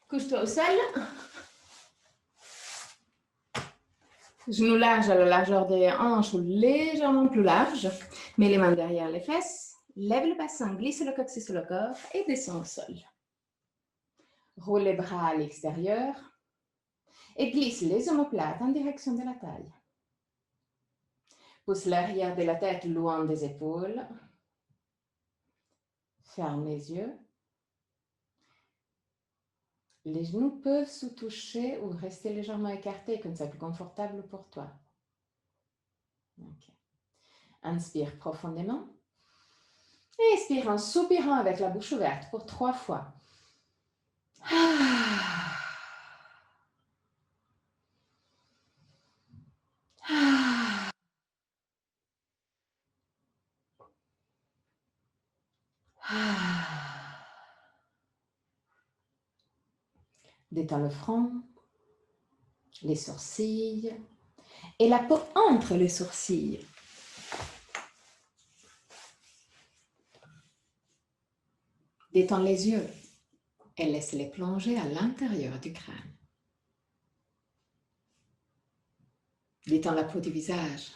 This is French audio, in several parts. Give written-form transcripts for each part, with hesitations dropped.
Couche-toi au sol. Genoux larges à la largeur des hanches ou légèrement plus larges. Mets les mains derrière les fesses. Lève le bassin, glisse le coccyx sur le corps et descends au sol. Roule les bras à l'extérieur et glisse les omoplates en direction de la taille. Pousse l'arrière de la tête loin des épaules. Ferme les yeux. Les genoux peuvent se toucher ou rester légèrement écartés comme ça, plus confortable pour toi. Okay. Inspire profondément. Et expire en soupirant avec la bouche ouverte pour 3 fois. Détends le front, les sourcils et la peau entre les sourcils. Détends les yeux et laisse-les plonger à l'intérieur du crâne. Détends la peau du visage.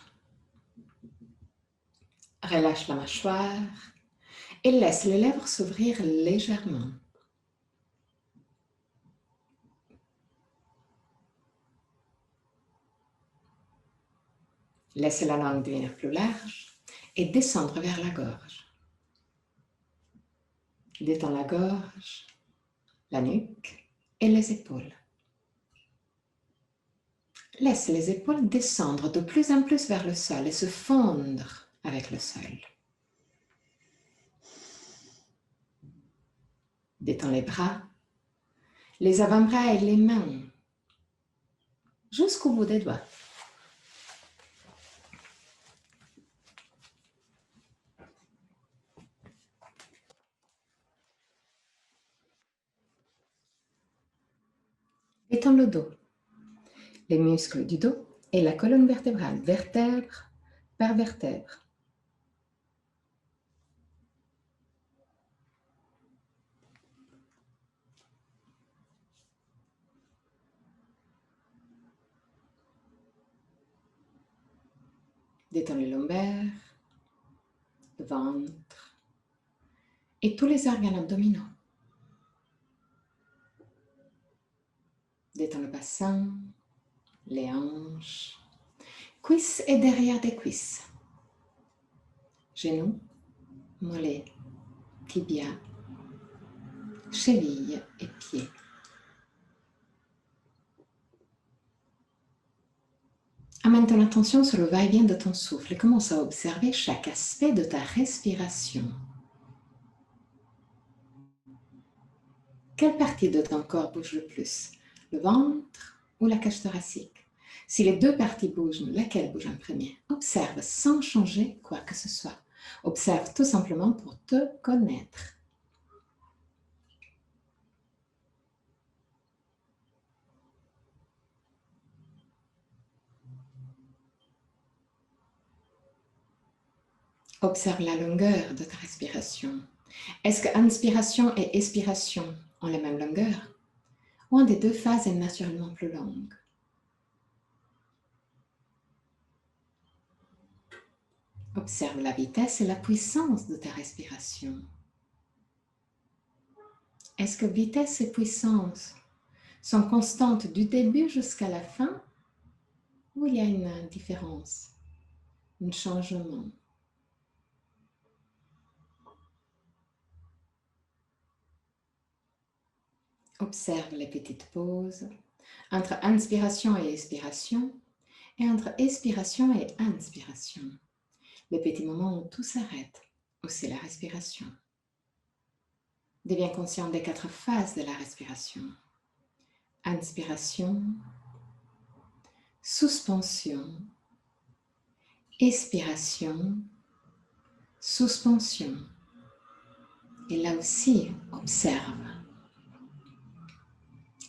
Relâche la mâchoire et laisse les lèvres s'ouvrir légèrement. Laisse la langue devenir plus large et descendre vers la gorge. Détends la gorge, la nuque et les épaules. Laisse les épaules descendre de plus en plus vers le sol et se fondre avec le sol. Détends les bras, les avant-bras et les mains jusqu'au bout des doigts. Détends le dos, les muscles du dos et la colonne vertébrale, vertèbre par vertèbre. Détends les lombaires, le ventre et tous les organes abdominaux. Détends le bassin, les hanches, cuisses et derrière des cuisses, genoux, mollets, tibias, chevilles et pieds. Amène ton attention sur le va-et-vient de ton souffle et commence à observer chaque aspect de ta respiration. Quelle partie de ton corps bouge le plus? Le ventre ou la cage thoracique? Si les deux parties bougent, laquelle bouge en premier? Observe sans changer quoi que ce soit. Observe tout simplement pour te connaître. Observe la longueur de ta respiration. Est-ce que inspiration et expiration ont la même longueur? Ou un des deux phases est naturellement plus longue? Observe la vitesse et la puissance de ta respiration. Est-ce que vitesse et puissance sont constantes du début jusqu'à la fin? Ou il y a une différence, un changement? Observe les petites pauses entre inspiration et expiration et entre expiration et inspiration. Les petits moments où tout s'arrête, où c'est la respiration. Deviens conscient des 4 phases de la respiration. Inspiration, suspension, expiration, suspension. Et là aussi, observe.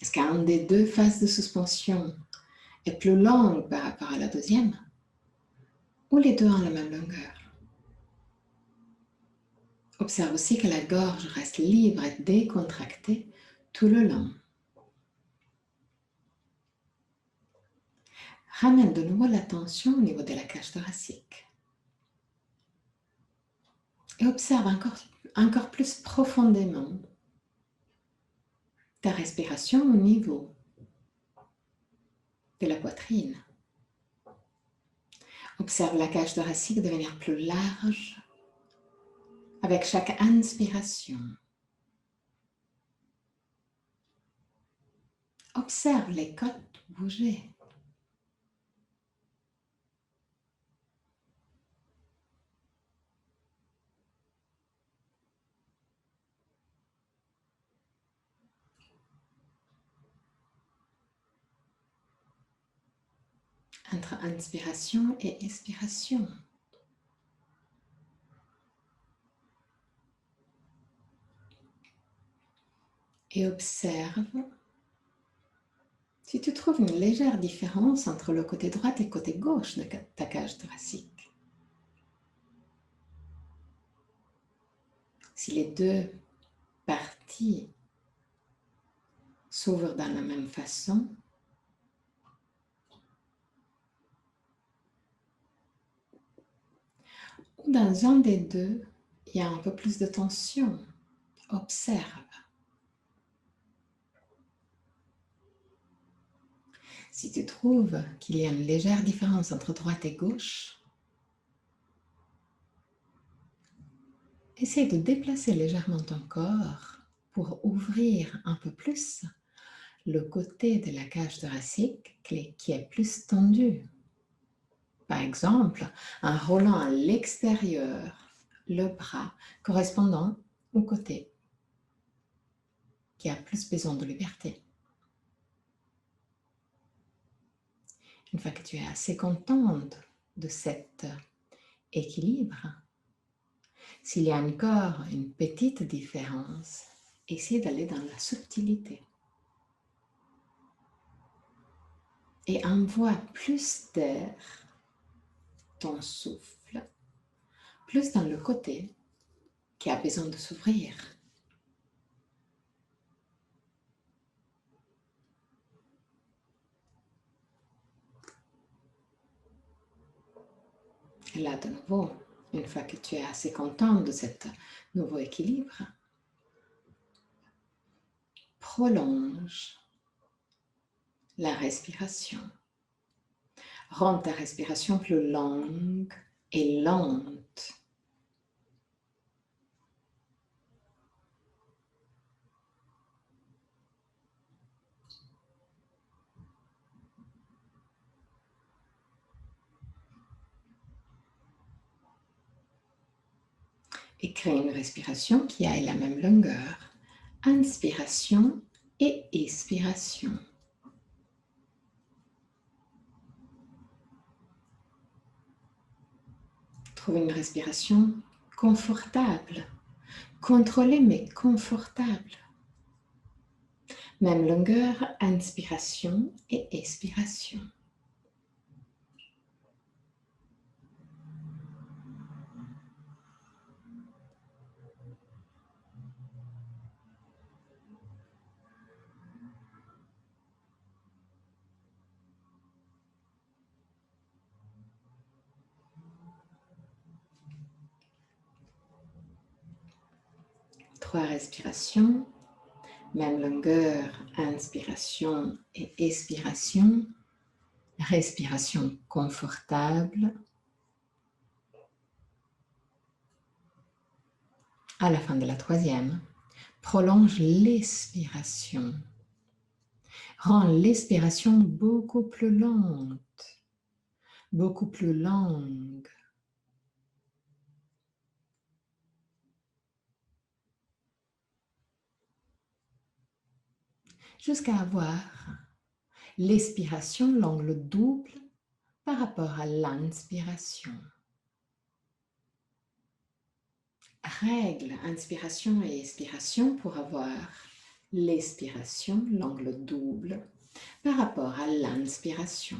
Est-ce qu'une des 2 phases de suspension est plus longue par rapport à la deuxième? Ou les deux ont la même longueur? Observe aussi que la gorge reste libre et décontractée tout le long. Ramène de nouveau l'attention au niveau de la cage thoracique. Et observe encore plus profondément ta respiration au niveau de la poitrine. Observe la cage thoracique devenir plus large avec chaque inspiration. Observe les côtes bouger. Entre inspiration et expiration. Et observe si tu trouves une légère différence entre le côté droit et le côté gauche de ta cage thoracique. Si les deux parties s'ouvrent de la même façon, ou dans un des deux, il y a un peu plus de tension. Observe. Si tu trouves qu'il y a une légère différence entre droite et gauche, essaye de déplacer légèrement ton corps pour ouvrir un peu plus le côté de la cage thoracique qui est plus tendu. Par exemple, en roulant à l'extérieur le bras correspondant au côté qui a plus besoin de liberté. Une fois que tu es assez contente de cet équilibre, s'il y a encore une petite différence, essaie d'aller dans la subtilité. Et envoie plus d'air, ton souffle, plus dans le côté qui a besoin de s'ouvrir. Et là, de nouveau, une fois que tu es assez content de cet nouveau équilibre, prolonge la respiration. Rends ta respiration plus longue et lente. Et crée une respiration qui ait la même longueur. Inspiration et expiration. Trouve une respiration confortable, contrôlée mais confortable. Même longueur, inspiration et expiration. Trois respirations, même longueur, inspiration et expiration. Respiration confortable. À la fin de la troisième, prolonge l'expiration. Rends l'expiration beaucoup plus lente, beaucoup plus longue. Jusqu'à avoir l'expiration l'angle double par rapport à l'inspiration. Règle inspiration et expiration pour avoir l'expiration, l'angle double, par rapport à l'inspiration.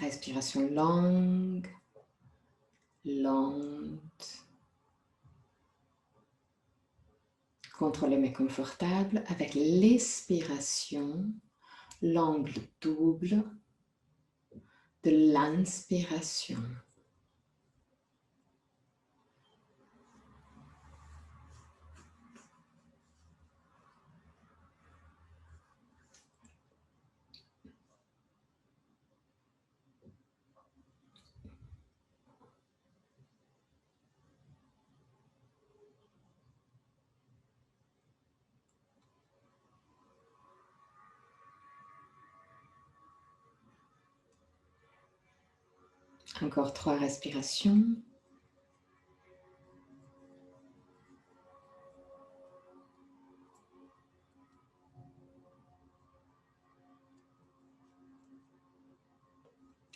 Respiration longue, lente. Contrôlée mais confortable avec l'expiration, l'angle double de l'inspiration. Encore 3 respirations.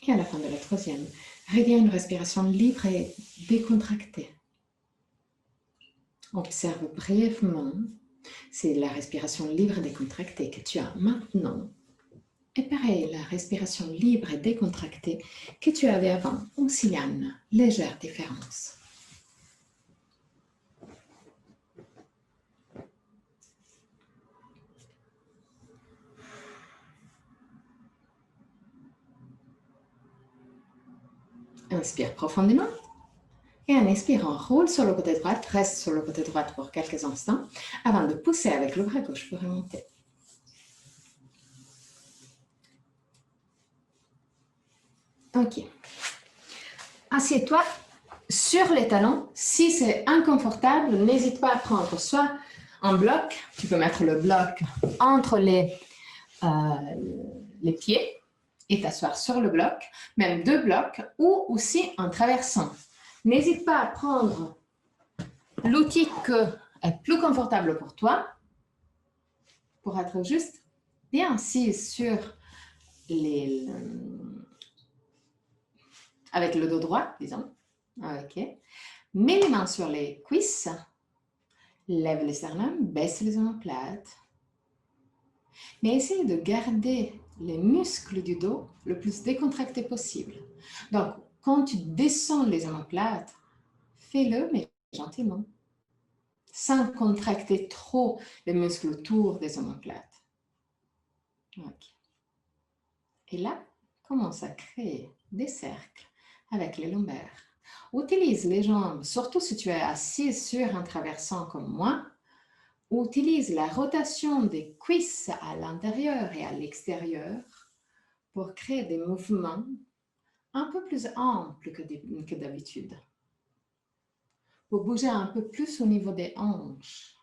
Et à la fin de la 3e, reviens à une respiration libre et décontractée. Observe brièvement si la respiration libre et décontractée que tu as maintenant est pareil, la respiration libre et décontractée que tu avais avant, ou s'il y a une légère différence. Inspire profondément. Et en expirant, roule sur le côté droit, reste sur le côté droit pour quelques instants avant de pousser avec le bras gauche pour remonter. Ok. Assieds-toi sur les talons. Si c'est inconfortable, n'hésite pas à prendre soit un bloc, tu peux mettre le bloc entre les pieds et t'asseoir sur le bloc, même 2 blocs, ou aussi en traversant. N'hésite pas à prendre l'outil qui est plus confortable pour toi, pour être juste bien assise sur avec le dos droit, disons. Ok. Mets les mains sur les cuisses, lève les sternums, baisse les omoplates. Mais essaye de garder les muscles du dos le plus décontractés possible. Donc, quand tu descends les omoplates, fais-le, mais gentiment, sans contracter trop les muscles autour des omoplates. Okay. Et là, commence à créer des cercles avec les lombaires. Utilise les jambes, surtout si tu es assis sur un traversant comme moi. Utilise la rotation des cuisses à l'intérieur et à l'extérieur pour créer des mouvements un peu plus amples que d'habitude. Pour bouger un peu plus au niveau des hanches.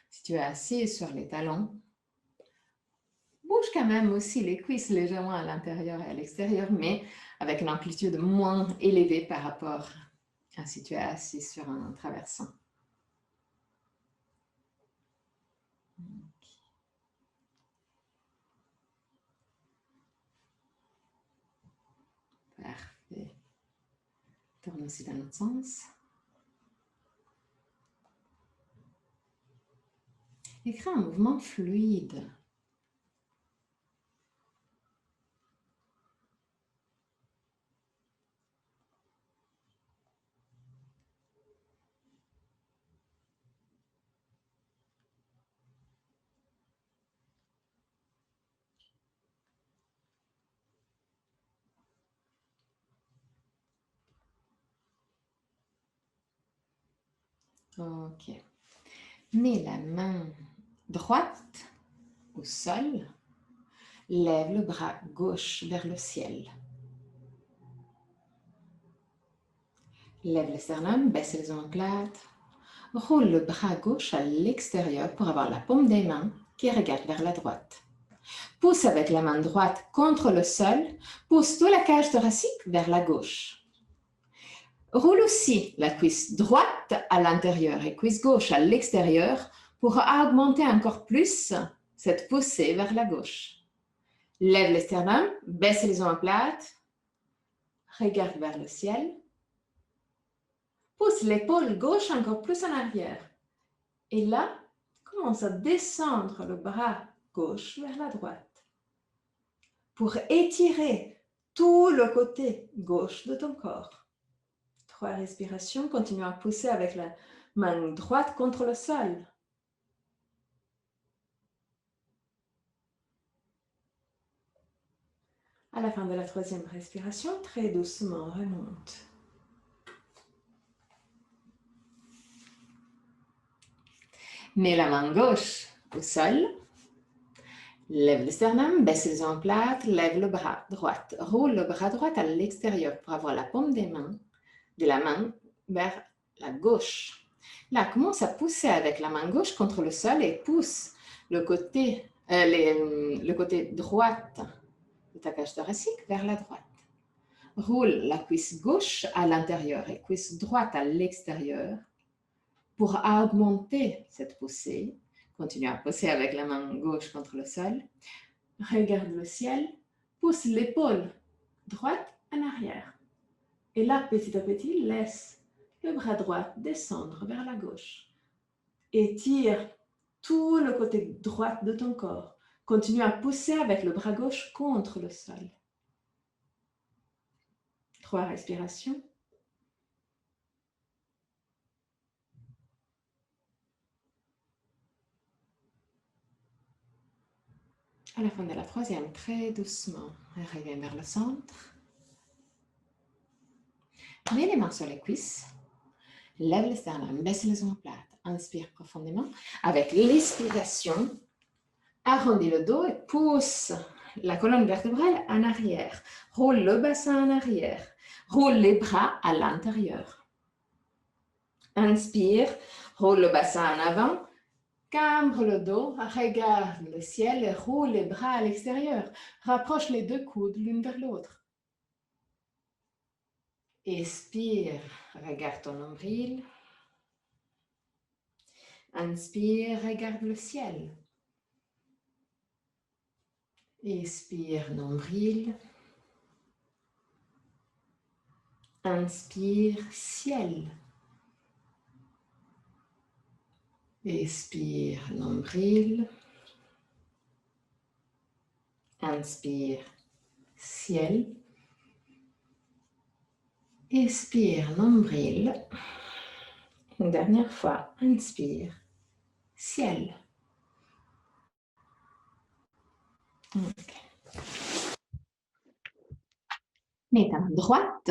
Si tu es assis sur les talons, bouge quand même aussi les cuisses légèrement à l'intérieur et à l'extérieur, mais avec une amplitude moins élevée par rapport à si tu es assis sur un traversant. Parfait. Tourne aussi dans l'autre sens. Et crée un mouvement fluide. Ok. Mets la main droite au sol. Lève le bras gauche vers le ciel. Lève le sternum, baisse les omoplates. Roule le bras gauche à l'extérieur pour avoir la paume des mains qui regarde vers la droite. Pousse avec la main droite contre le sol. Pousse toute la cage thoracique vers la gauche. Roule aussi la cuisse droite à l'intérieur et cuisse gauche à l'extérieur pour augmenter encore plus cette poussée vers la gauche. Lève le sternum, baisse les omoplates, regarde vers le ciel. Pousse l'épaule gauche encore plus en arrière. Et là, commence à descendre le bras gauche vers la droite pour étirer tout le côté gauche de ton corps. 3 respirations, continue à pousser avec la main droite contre le sol. À la fin de la 3e respiration, très doucement, remonte. Mets la main gauche au sol. Lève le sternum, baisse les omoplates, lève le bras droit. Roule le bras droit à l'extérieur pour avoir la paume de la main vers la gauche. Là, commence à pousser avec la main gauche contre le sol et pousse le côté droit de ta cage thoracique vers la droite. Roule la cuisse gauche à l'intérieur et cuisse droite à l'extérieur pour augmenter cette poussée. Continue à pousser avec la main gauche contre le sol. Regarde le ciel. Pousse l'épaule droite en arrière. Et là, petit à petit, laisse le bras droit descendre vers la gauche. Étire tout le côté droit de ton corps. Continue à pousser avec le bras gauche contre le sol. 3 respirations. À la fin de la 3e, très doucement, reviens vers le centre. Mets les mains sur les cuisses. Lève le sternum, baisse les omoplates. Inspire profondément. Avec l'expiration, arrondis le dos et pousse la colonne vertébrale en arrière. Roule le bassin en arrière. Roule les bras à l'intérieur. Inspire, roule le bassin en avant. Cambre le dos, regarde le ciel et roule les bras à l'extérieur. Rapproche les 2 coudes l'une vers l'autre. Expire, regarde ton nombril. Inspire, regarde le ciel. Expire, nombril. Inspire, ciel. Expire, nombril. Inspire, ciel. Expire, nombril. Une dernière fois, inspire, ciel. Okay. Mets ta main droite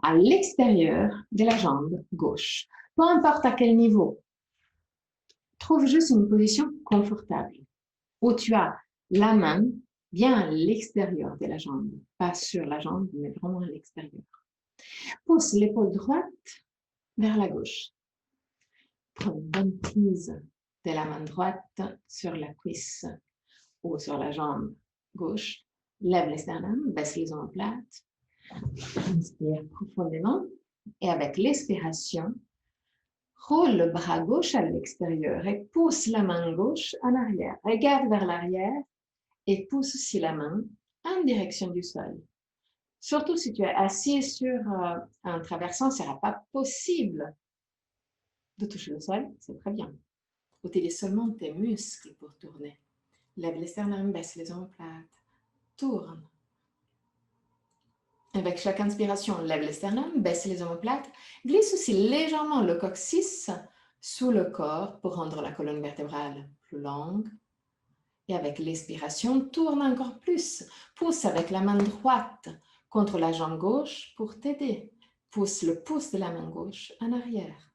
à l'extérieur de la jambe gauche. Peu importe à quel niveau. Trouve juste une position confortable où tu as la main bien à l'extérieur de la jambe. Pas sur la jambe, mais vraiment à l'extérieur. Pousse l'épaule droite vers la gauche. Prends une bonne prise de la main droite sur la cuisse ou sur la jambe gauche. Lève les sternum, baisse les omoplates. Inspire profondément et avec l'expiration, roule le bras gauche à l'extérieur et pousse la main gauche en arrière. Regarde vers l'arrière et pousse aussi la main en direction du sol. Surtout si tu es assis sur un traversin, ce ne sera pas possible de toucher le sol, c'est très bien. Utilise seulement tes muscles pour tourner. Lève les sternum, baisse les omoplates, tourne. Avec chaque inspiration, lève les sternum, baisse les omoplates, glisse aussi légèrement le coccyx sous le corps pour rendre la colonne vertébrale plus longue. Et avec l'expiration, tourne encore plus. Pousse avec la main droite contre la jambe gauche pour t'aider. Pousse le pouce de la main gauche en arrière.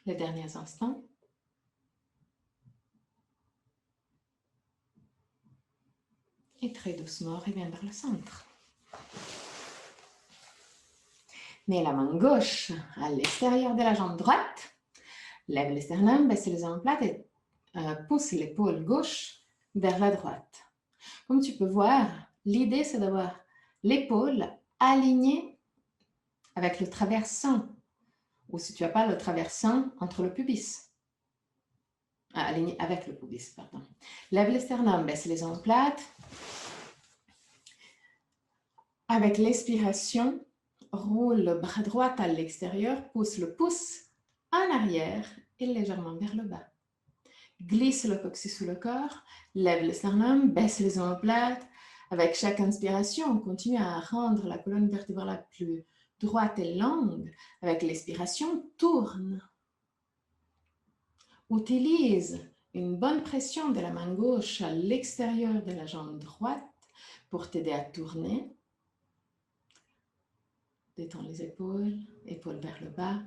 Les derniers instants. Et très doucement, reviens vers le centre. Mets la main gauche à l'extérieur de la jambe droite. Lève les sternum, baisse les omoplates et pousse l'épaule gauche vers la droite. Comme tu peux voir, l'idée c'est d'avoir l'épaule alignée avec le traversin, ou si tu n'as pas le traversin, entre le pubis. Aligné avec le pubis, pardon. Lève les sternum, baisse les omoplates. Avec l'expiration, roule le bras droit à l'extérieur, pousse le pouce en arrière et légèrement vers le bas. Glisse le coccyx sous le corps, lève le sternum, baisse les omoplates. Avec chaque inspiration, continue à rendre la colonne vertébrale plus droite et longue. Avec l'expiration, tourne. Utilise une bonne pression de la main gauche à l'extérieur de la jambe droite pour t'aider à tourner. Détends les épaules, épaules vers le bas.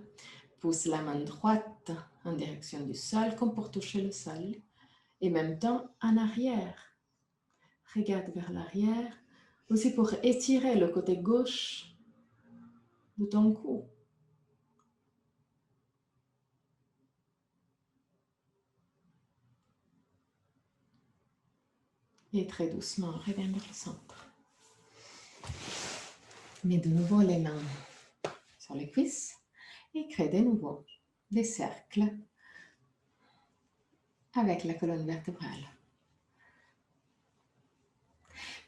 Pousse la main droite en direction du sol comme pour toucher le sol. Et en même temps en arrière. Regarde vers l'arrière. Aussi pour étirer le côté gauche de ton cou. Et très doucement, reviens vers le centre. Mets de nouveau les mains sur les cuisses et crée de nouveau des cercles avec la colonne vertébrale.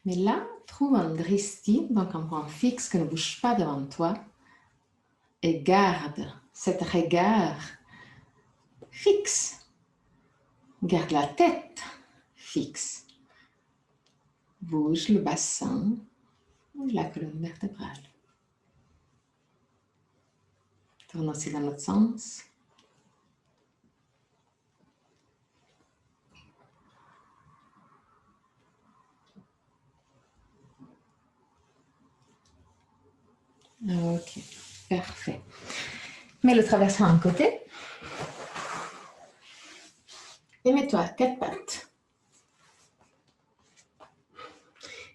Mais là, trouve un dristi, donc un point fixe qui ne bouge pas devant toi, et garde cet regard fixe. Garde la tête fixe. Bouge le bassin et la colonne vertébrale. Tourne aussi dans l'autre sens. Ok, parfait. Mets le traversin à un côté. Et mets-toi à quatre pattes.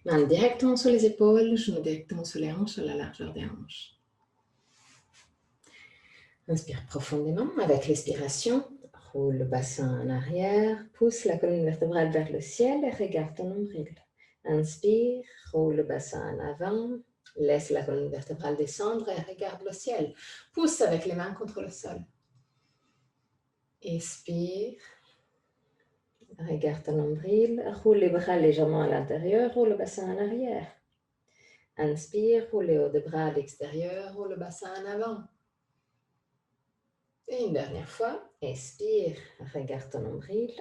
Main directement sur les épaules, genoux directement sur les hanches, à la largeur des hanches. Inspire profondément avec l'expiration. Roule le bassin en arrière, pousse la colonne vertébrale vers le ciel et regarde ton nombril. Inspire, roule le bassin en avant, laisse la colonne vertébrale descendre et regarde le ciel. Pousse avec les mains contre le sol. Expire, regarde ton nombril, roule les bras légèrement à l'intérieur, roule le bassin en arrière. Inspire, roule les hauts des bras à l'extérieur, roule le bassin en avant. Et une dernière fois, expire, regarde ton nombril.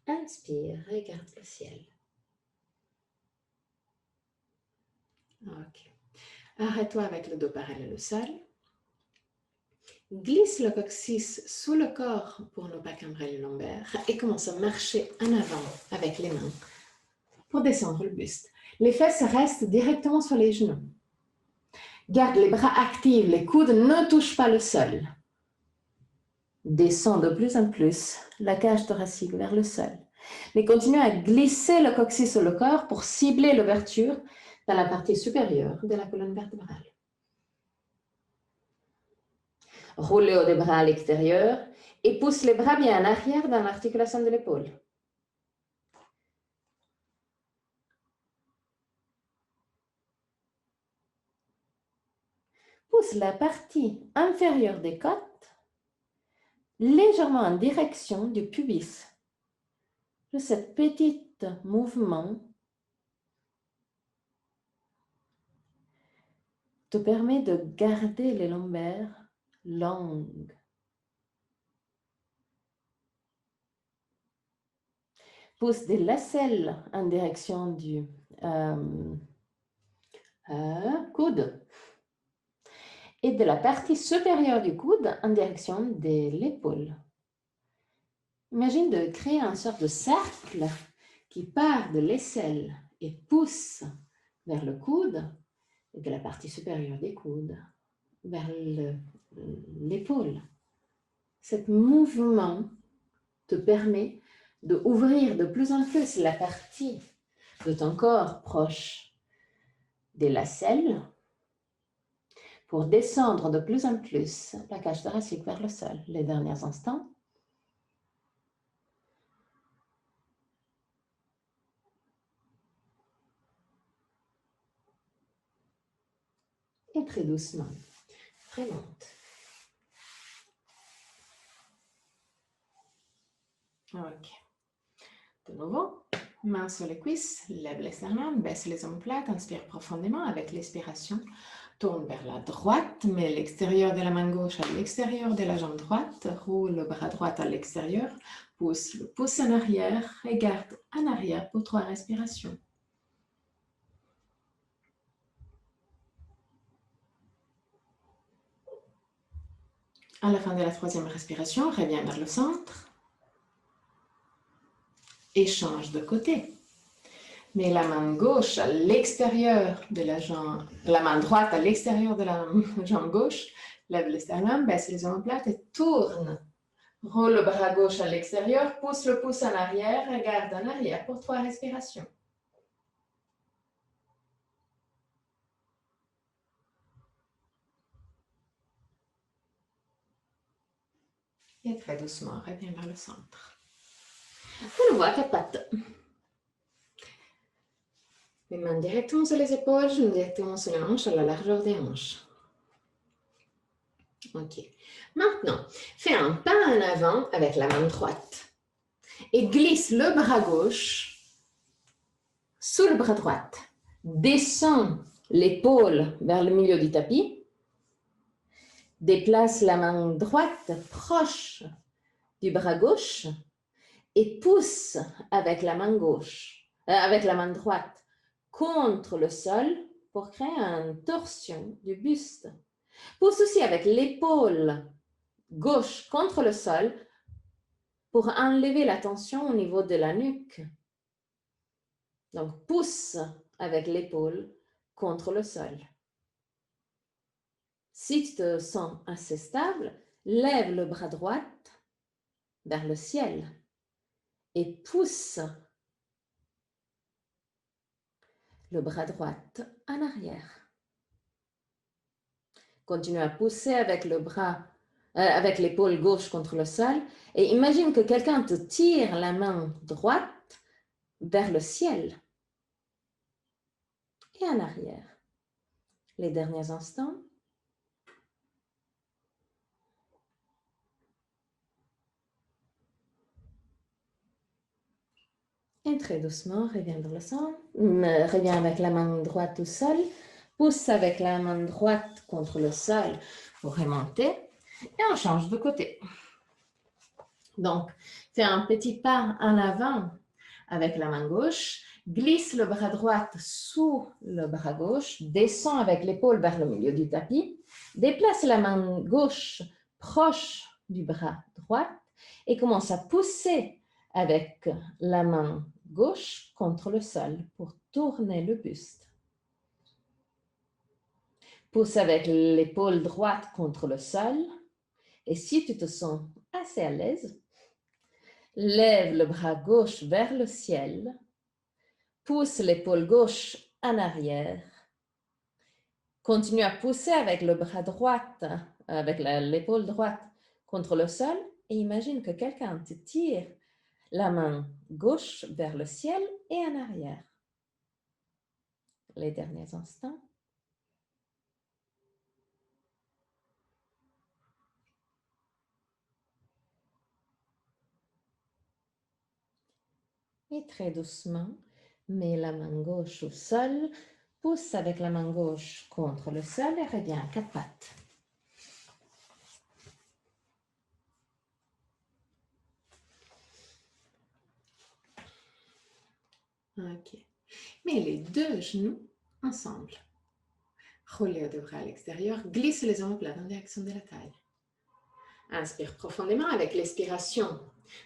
Inspire, regarde le ciel. Ok. Arrête-toi avec le dos parallèle au sol. Glisse le coccyx sous le corps pour ne pas cambrer les lombaires et commence à marcher en avant avec les mains pour descendre le buste. Les fesses restent directement sur les genoux. Garde les bras actifs, les coudes ne touchent pas le sol. Descends de plus en plus la cage thoracique vers le sol. Mais continue à glisser le coccyx sur le corps pour cibler l'ouverture dans la partie supérieure de la colonne vertébrale. Roule le haut des bras à l'extérieur et pousse les bras bien en arrière dans l'articulation de l'épaule. Pousse la partie inférieure des côtes légèrement en direction du pubis. Ce petit mouvement te permet de garder les lombaires longues. Pousse des lacets en direction du coude et de la partie supérieure du coude en direction de l'épaule. Imagine de créer une sorte de cercle qui part de l'aisselle et pousse vers le coude et de la partie supérieure des coudes vers l'épaule. Ce mouvement te permet d'ouvrir de plus en plus la partie de ton corps proche des lacets pour descendre de plus en plus la cage thoracique vers le sol. Les derniers instants. Et très doucement, remonte. Ok. De nouveau. Mains sur les cuisses, lève les sternums, baisse les omoplates, inspire profondément avec l'expiration. Tourne vers la droite, mets l'extérieur de la main gauche à l'extérieur de la jambe droite, roule le bras droit à l'extérieur, pousse le pouce en arrière et garde en arrière pour 3 respirations. À la fin de la 3e respiration, reviens vers le centre et change de côté. Mets la main gauche à l'extérieur de la jambe, la main droite à l'extérieur de la jambe gauche, lève les sternums, baisse les omoplates et tourne. Roule le bras gauche à l'extérieur, pousse le pouce en arrière et garde en arrière pour 3 respirations. Et très doucement, reviens vers le centre. On voit 4 pattes. Les mains directement sur les épaules, genoux directement sur les hanches, à la largeur des hanches. Ok. Maintenant, fais un pas en avant avec la main droite et glisse le bras gauche sous le bras droit. Descends l'épaule vers le milieu du tapis. Déplace la main droite proche du bras gauche et pousse avec la main avec la main droite contre le sol pour créer une torsion du buste. Pousse aussi avec l'épaule gauche contre le sol pour enlever la tension au niveau de la nuque. Donc, pousse avec l'épaule contre le sol. Si tu te sens assez stable, lève le bras droit vers le ciel et pousse le bras droit en arrière. Continue à pousser avec avec l'épaule gauche contre le sol et imagine que quelqu'un te tire la main droite vers le ciel et en arrière. Les derniers instants. Et très doucement, reviens dans le centre. Reviens avec la main droite au sol. Pousse avec la main droite contre le sol pour remonter. Et on change de côté. Donc, fais un petit pas en avant avec la main gauche. Glisse le bras droit sous le bras gauche. Descends avec l'épaule vers le milieu du tapis. Déplace la main gauche proche du bras droit et commence à pousser avec la main gauche contre le sol pour tourner le buste. Pousse avec l'épaule droite contre le sol et si tu te sens assez à l'aise, lève le bras gauche vers le ciel, pousse l'épaule gauche en arrière, continue à pousser avec le bras droit, avec l'épaule droite contre le sol et imagine que quelqu'un te tire la main gauche vers le ciel et en arrière. Les derniers instants. Et très doucement, mets la main gauche au sol, pousse avec la main gauche contre le sol et reviens à 4 pattes. Ok. Mets les 2 genoux ensemble. Roulez les 2 bras à l'extérieur, glisse les omoplates en direction de la taille. Inspire profondément avec l'expiration.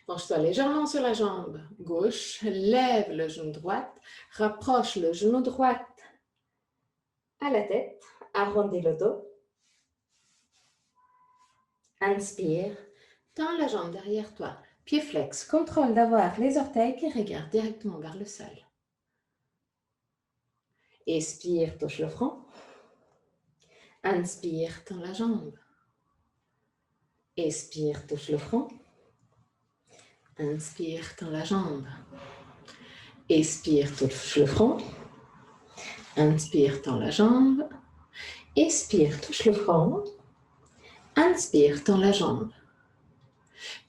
Penche-toi légèrement sur la jambe gauche, lève le genou droit, rapproche le genou droit à la tête, arrondis le dos. Inspire, tends la jambe derrière toi, pied flex, contrôle d'avoir les orteils qui regardent directement vers le sol. Expire, touche le front. Inspire, tends la jambe. Expire, touche le front. Inspire, tends la jambe. Expire, touche le front. Inspire, tends la jambe. Expire, touche le front. Inspire, tends la jambe.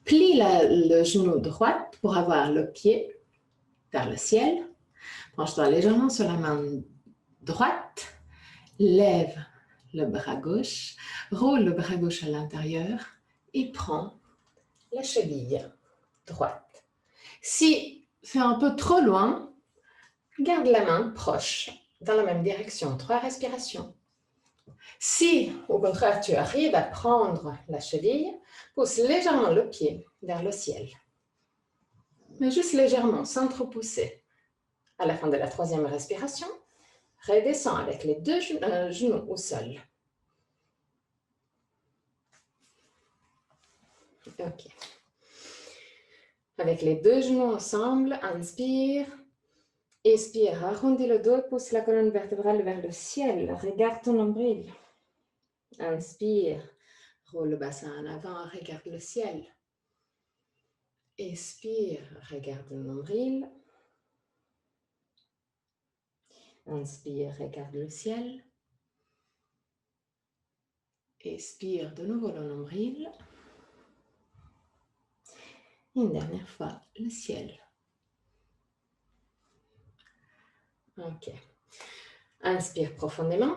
Plie le genou droit pour avoir le pied vers le ciel. Penche-toi légèrement sur la main droite. Lève le bras gauche. Roule le bras gauche à l'intérieur et prends la cheville droite. Si c'est un peu trop loin, garde la main proche dans la même direction. 3 respirations. Si, au contraire, tu arrives à prendre la cheville, pousse légèrement le pied vers le ciel. Mais juste légèrement, sans trop pousser. À la fin de la 3e respiration, redescends avec les 2 genoux au sol. OK. Avec les 2 genoux ensemble, inspire. Expire, arrondis le dos, pousse la colonne vertébrale vers le ciel. Regarde ton nombril. Inspire, roule le bassin en avant, regarde le ciel. Expire, regarde le nombril. Inspire, regarde le ciel. Expire de nouveau le nombril. Une dernière fois, le ciel. OK. Inspire profondément.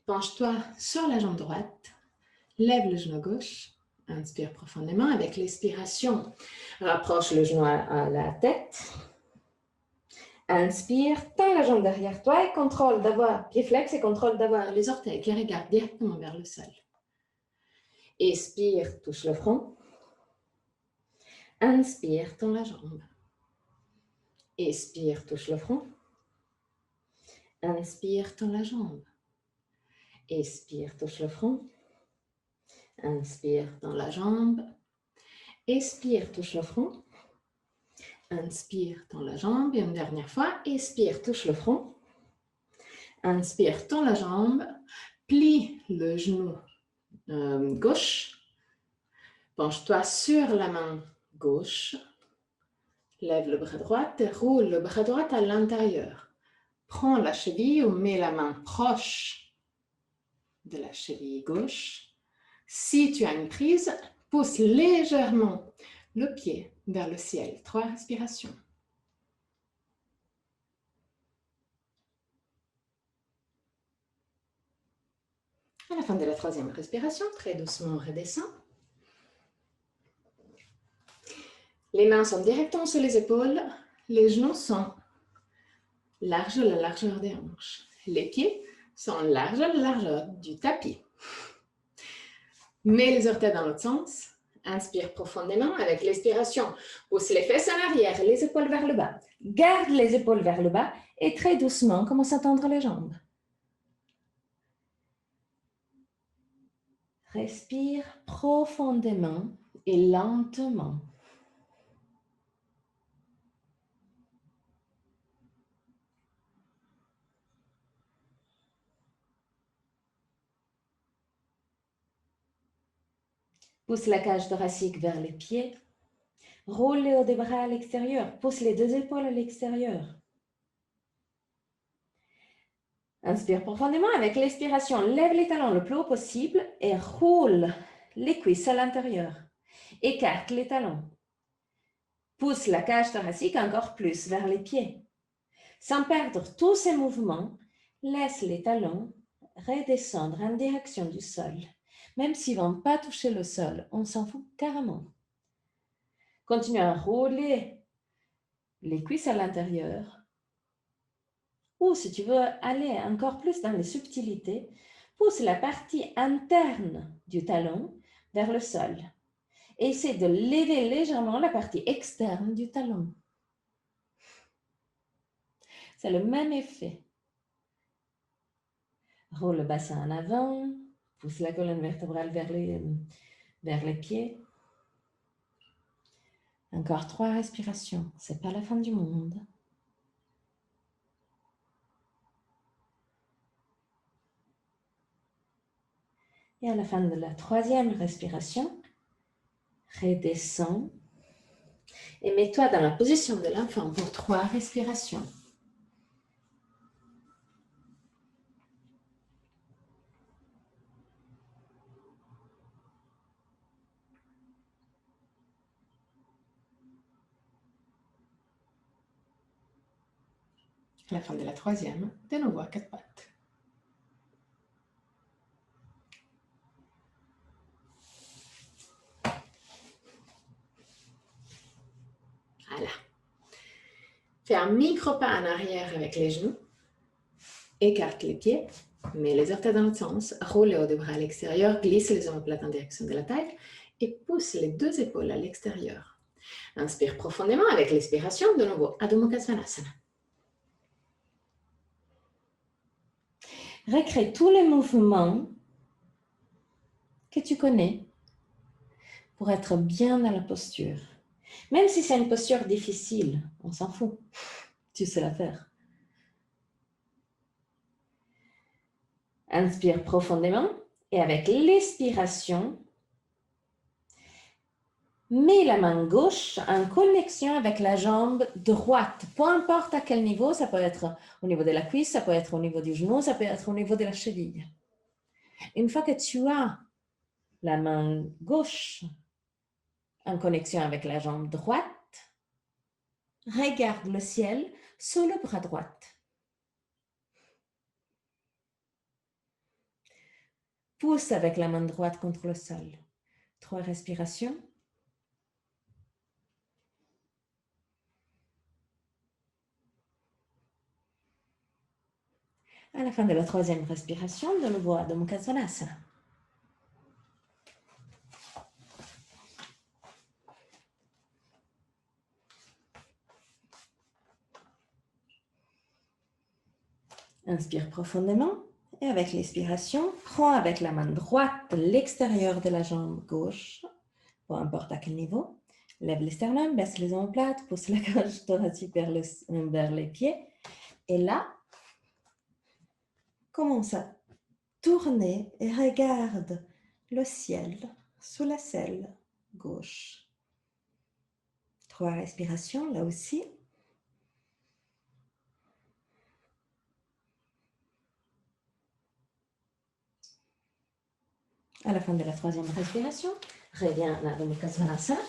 Penche-toi sur la jambe droite. Lève le genou gauche. Inspire profondément avec l'expiration. Rapproche le genou à la tête. Inspire, tends la jambe derrière toi et contrôle d'avoir, pied flex et contrôle d'avoir les orteils qui regardent directement vers le sol. Expire, touche le front. Inspire, tends la jambe. Expire, touche le front. Inspire, tends la jambe. Expire, touche le front. Inspire, tends la jambe. Expire, touche le front. Inspire, tends la jambe. Et une dernière fois, expire, touche le front. Inspire, tends la jambe. Plie le genou gauche. Penche-toi sur la main gauche. Lève le bras droit et roule le bras droit à l'intérieur. Prends la cheville ou mets la main proche de la cheville gauche. Si tu as une prise, pousse légèrement le pied vers le ciel. 3 respirations. À la fin de la 3e respiration, très doucement, on redescend. Les mains sont directement sur les épaules. Les genoux sont larges à la largeur des hanches. Les pieds sont larges à la largeur du tapis. Mets les orteils dans l'autre sens. Inspire profondément avec l'expiration. Pousse les fesses en arrière, les épaules vers le bas. Garde les épaules vers le bas et très doucement, commence à tendre les jambes. Respire profondément et lentement. Pousse la cage thoracique vers les pieds. Roule les hauts des bras à l'extérieur. Pousse les 2 épaules à l'extérieur. Inspire profondément avec l'expiration. Lève les talons le plus haut possible et roule les cuisses à l'intérieur. Écarte les talons. Pousse la cage thoracique encore plus vers les pieds. Sans perdre tous ces mouvements, laisse les talons redescendre en direction du sol. Même s'ils ne vont pas toucher le sol, on s'en fout carrément. Continue à rouler les cuisses à l'intérieur. Ou si tu veux aller encore plus dans les subtilités, pousse la partie interne du talon vers le sol. Et essaie de lever légèrement la partie externe du talon. C'est le même effet. Roule le bassin en avant, pousse la colonne vertébrale vers les pieds. Encore 3 respirations, c'est pas la fin du monde. Et à la fin de la 3e respiration, redescends et mets-toi dans la position de l'enfant pour 3 respirations. À la fin de la troisième, de nouveau à quatre pattes. Voilà. Fais un micro pas en arrière avec les genoux. Écarte les pieds, mets les orteils dans l'autre sens, roule les hauts des bras à l'extérieur, glisse les omoplates en direction de la taille et pousse les deux épaules à l'extérieur. Inspire profondément avec l'expiration, de nouveau Adho Mukha Svanasana. Recrée tous les mouvements que tu connais pour être bien dans la posture. Même si c'est une posture difficile, on s'en fout, tu sais la faire. Inspire profondément et avec l'expiration, mets la main gauche en connexion avec la jambe droite. Peu importe à quel niveau, ça peut être au niveau de la cuisse, ça peut être au niveau du genou, ça peut être au niveau de la cheville. Une fois que tu as la main gauche en connexion avec la jambe droite, regarde le ciel sur le bras droit. Pousse avec la main droite contre le sol. 3 respirations. À la fin de la troisième respiration, de nouveau Adho Mukha Svanasana. Inspire profondément et avec l'expiration, prends avec la main droite l'extérieur de la jambe gauche, peu importe à quel niveau. Lève les sternums, baisse les omoplates, pousse la cage thoracique vers les pieds. Et là, commence à tourner et regarde le ciel sous la selle gauche. 3 respirations là aussi. À la fin de la troisième respiration, reviens à Adho Mukha Svanasana.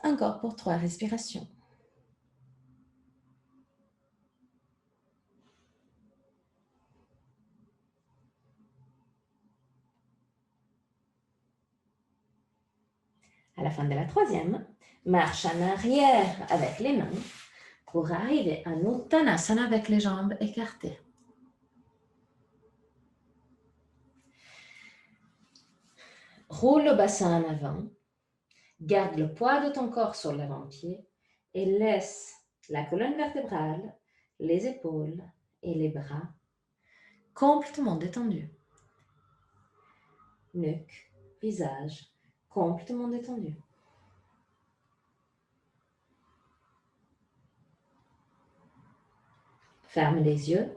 Encore pour 3 respirations. À la fin de la troisième, marche en arrière avec les mains pour arriver à Uttanasana avec les jambes écartées. Roule le bassin en avant, garde le poids de ton corps sur l'avant-pied et laisse la colonne vertébrale, les épaules et les bras complètement détendus. Nuque, visage complètement détendu. Ferme les yeux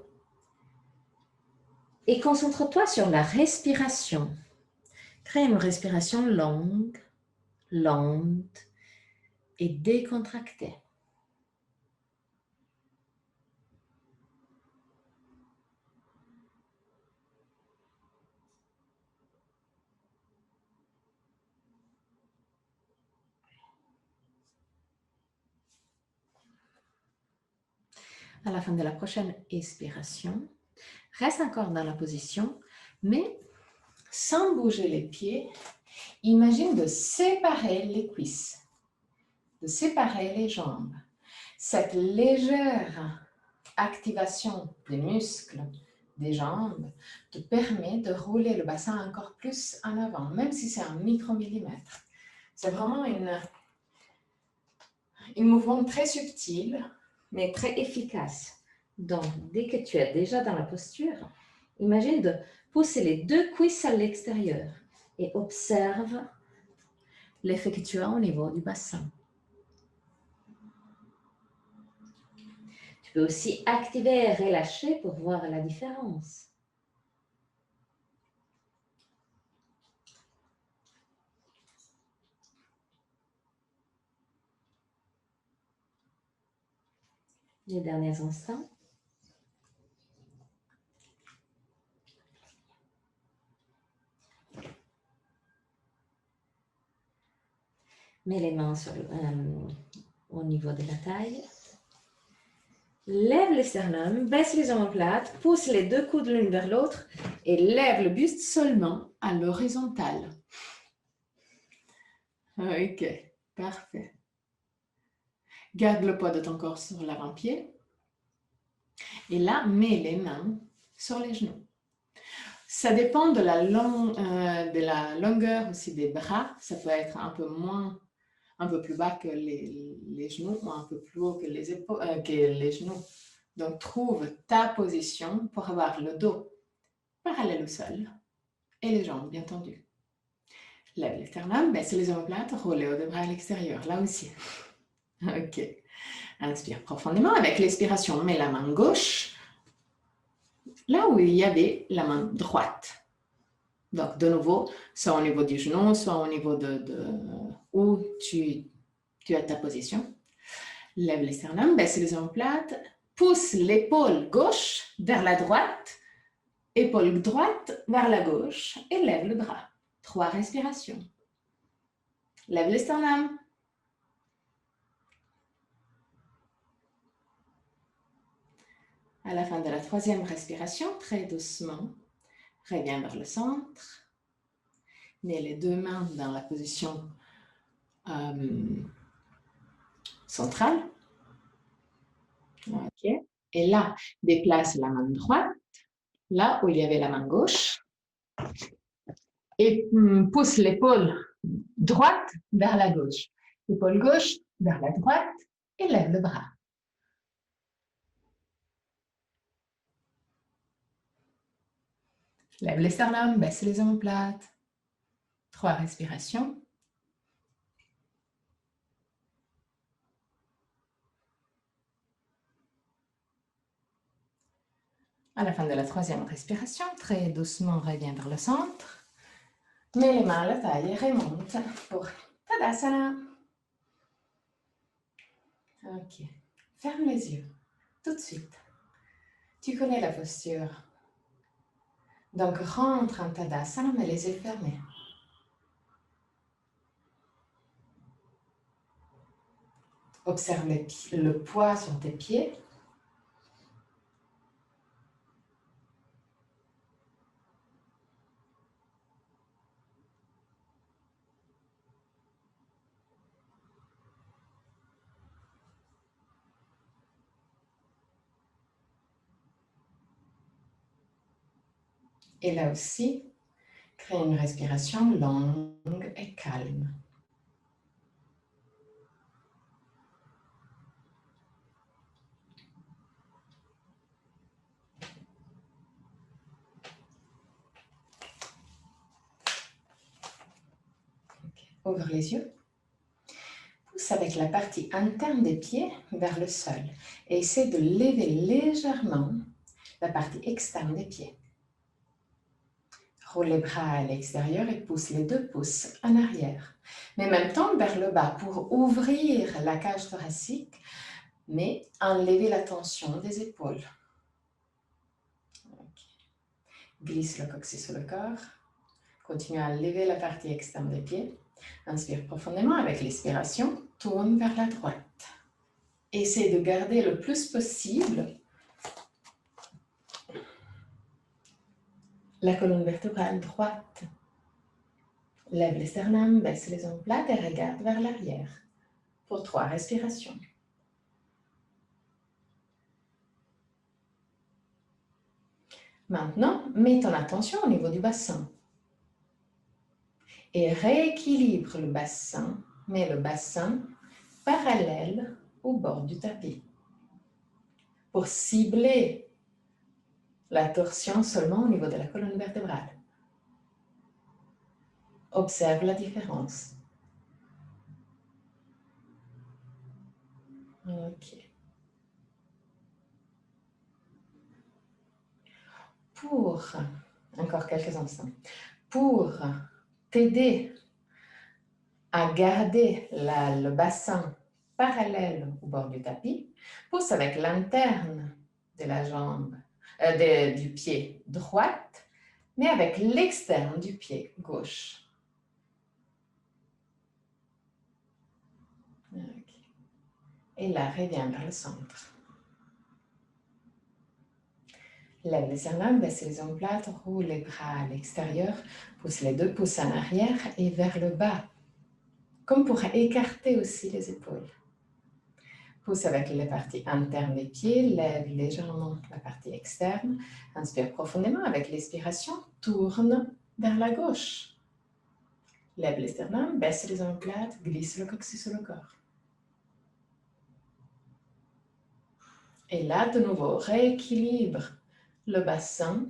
et concentre-toi sur la respiration. Crée une respiration longue, lente et décontractée. À la fin de la prochaine expiration, reste encore dans la position, mais sans bouger les pieds, imagine de séparer les cuisses, de séparer les jambes. Cette légère activation des muscles des jambes te permet de rouler le bassin encore plus en avant, même si c'est un micromillimètre. C'est vraiment un mouvement très subtil, mais très efficace. Donc, dès que tu es déjà dans la posture, imagine de pousser les 2 cuisses à l'extérieur et observe l'effet que tu as au niveau du bassin. Tu peux aussi activer et relâcher pour voir la différence. Les derniers instants. Mets les mains au niveau de la taille. Lève le sternum, baisse les omoplates, pousse les deux coudes l'une vers l'autre et lève le buste seulement à l'horizontale. Ok, parfait. Garde le poids de ton corps sur l'avant-pied. Et là, mets les mains sur les genoux. Ça dépend de la longueur aussi des bras. Ça peut être un peu plus bas que les genoux ou un peu plus haut que les genoux. Donc, trouve ta position pour avoir le dos parallèle au sol et les jambes bien tendues. Lève les sternum, baisse les omoplates, roule les hauts des bras à l'extérieur, là aussi. Ok. Inspire profondément. Avec l'expiration, mets la main gauche là où il y avait la main droite. Donc, de nouveau, soit au niveau du genou, soit au niveau de où tu as ta position. Lève les sternum, baisse les omoplates, pousse l'épaule gauche vers la droite, épaule droite vers la gauche et lève le bras. 3 respirations. Lève les sternum. À la fin de la 3e respiration, très doucement, reviens vers le centre. Mets les 2 mains dans la position centrale. Ok. Et là, déplace la main droite, là où il y avait la main gauche, et pousse l'épaule droite vers la gauche. Épaule gauche vers la droite et lève le bras. Lève les sternums, baisse les omoplates. 3 respirations. À la fin de la 3e respiration, très doucement, reviens vers le centre. Mets les mains à la taille et remonte pour Tadasana. Ok. Ferme les yeux tout de suite. Tu connais la posture. Donc, rentre en Tadasana, mais les yeux fermés. Observe le poids sur tes pieds. Et là aussi, crée une respiration longue et calme. Okay. Ouvre les yeux. Pousse avec la partie interne des pieds vers le sol et essaie de lever légèrement la partie externe des pieds. Roule les bras à l'extérieur et pousse les 2 pouces en arrière. Mais en même temps vers le bas pour ouvrir la cage thoracique, mais enlever la tension des épaules. Okay. Glisse le coccyx sur le corps. Continue à lever la partie externe des pieds. Inspire profondément avec l'expiration. Tourne vers la droite. Essaie de garder le plus possible la colonne vertébrale droite. Lève les sternums, baisse les omoplates et regarde vers l'arrière pour 3 respirations. Maintenant, mets ton attention au niveau du bassin et rééquilibre le bassin. Mets le bassin parallèle au bord du tapis pour cibler la torsion seulement au niveau de la colonne vertébrale. Observe la différence. Ok. Encore quelques instants, pour t'aider à garder le bassin parallèle au bord du tapis, pousse avec l'interne de la jambe, du pied droite, mais avec l'externe du pied gauche. Et là, reviens vers le centre. Lève les sternums, baisse les omoplates, roule les bras à l'extérieur, pousse les deux pouces en arrière et vers le bas, comme pour écarter aussi les épaules. Pousse avec les parties internes des pieds, lève légèrement la partie externe, inspire profondément avec l'expiration, tourne vers la gauche. Lève les sternums, baisse les omoplates, glisse le coccyx sur le corps. Et là, de nouveau, rééquilibre le bassin.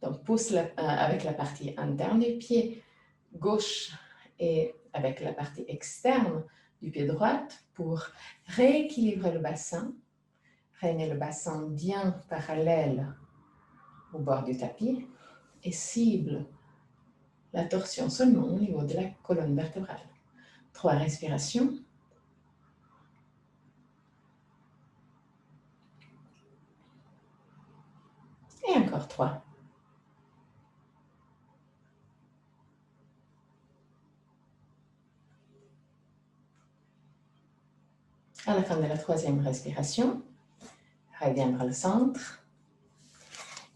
Donc, pousse avec la partie interne du pied gauche et avec la partie externe du pied droit pour rééquilibrer le bassin. Ramener le bassin bien parallèle au bord du tapis et cible la torsion seulement au niveau de la colonne vertébrale. 3 respirations. Et encore 3. À la fin de la 3e respiration, reviens vers le centre.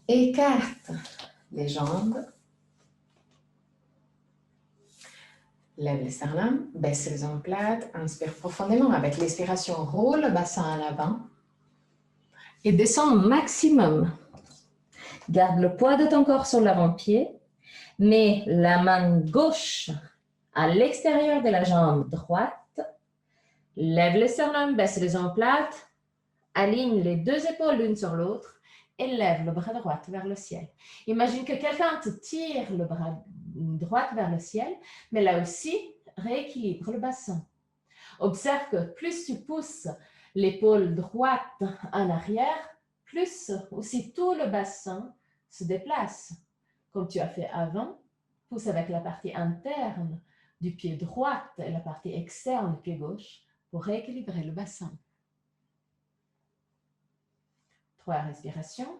Écarte les jambes. Lève les sternums, baisse les omoplates, inspire profondément. Avec l'expiration, roule le bassin en avant et descends au maximum. Garde le poids de ton corps sur l'avant-pied. Mets la main gauche à l'extérieur de la jambe droite. Lève les sternums, baisse les omoplates. Aligne les deux épaules l'une sur l'autre et lève le bras droit vers le ciel. Imagine que quelqu'un te tire le bras droit vers le ciel, mais là aussi, rééquilibre le bassin. Observe que plus tu pousses l'épaule droite en arrière, plus aussi tout le bassin se déplace. Comme tu as fait avant, pousse avec la partie interne du pied droit et la partie externe du pied gauche pour rééquilibrer le bassin. 3 respirations.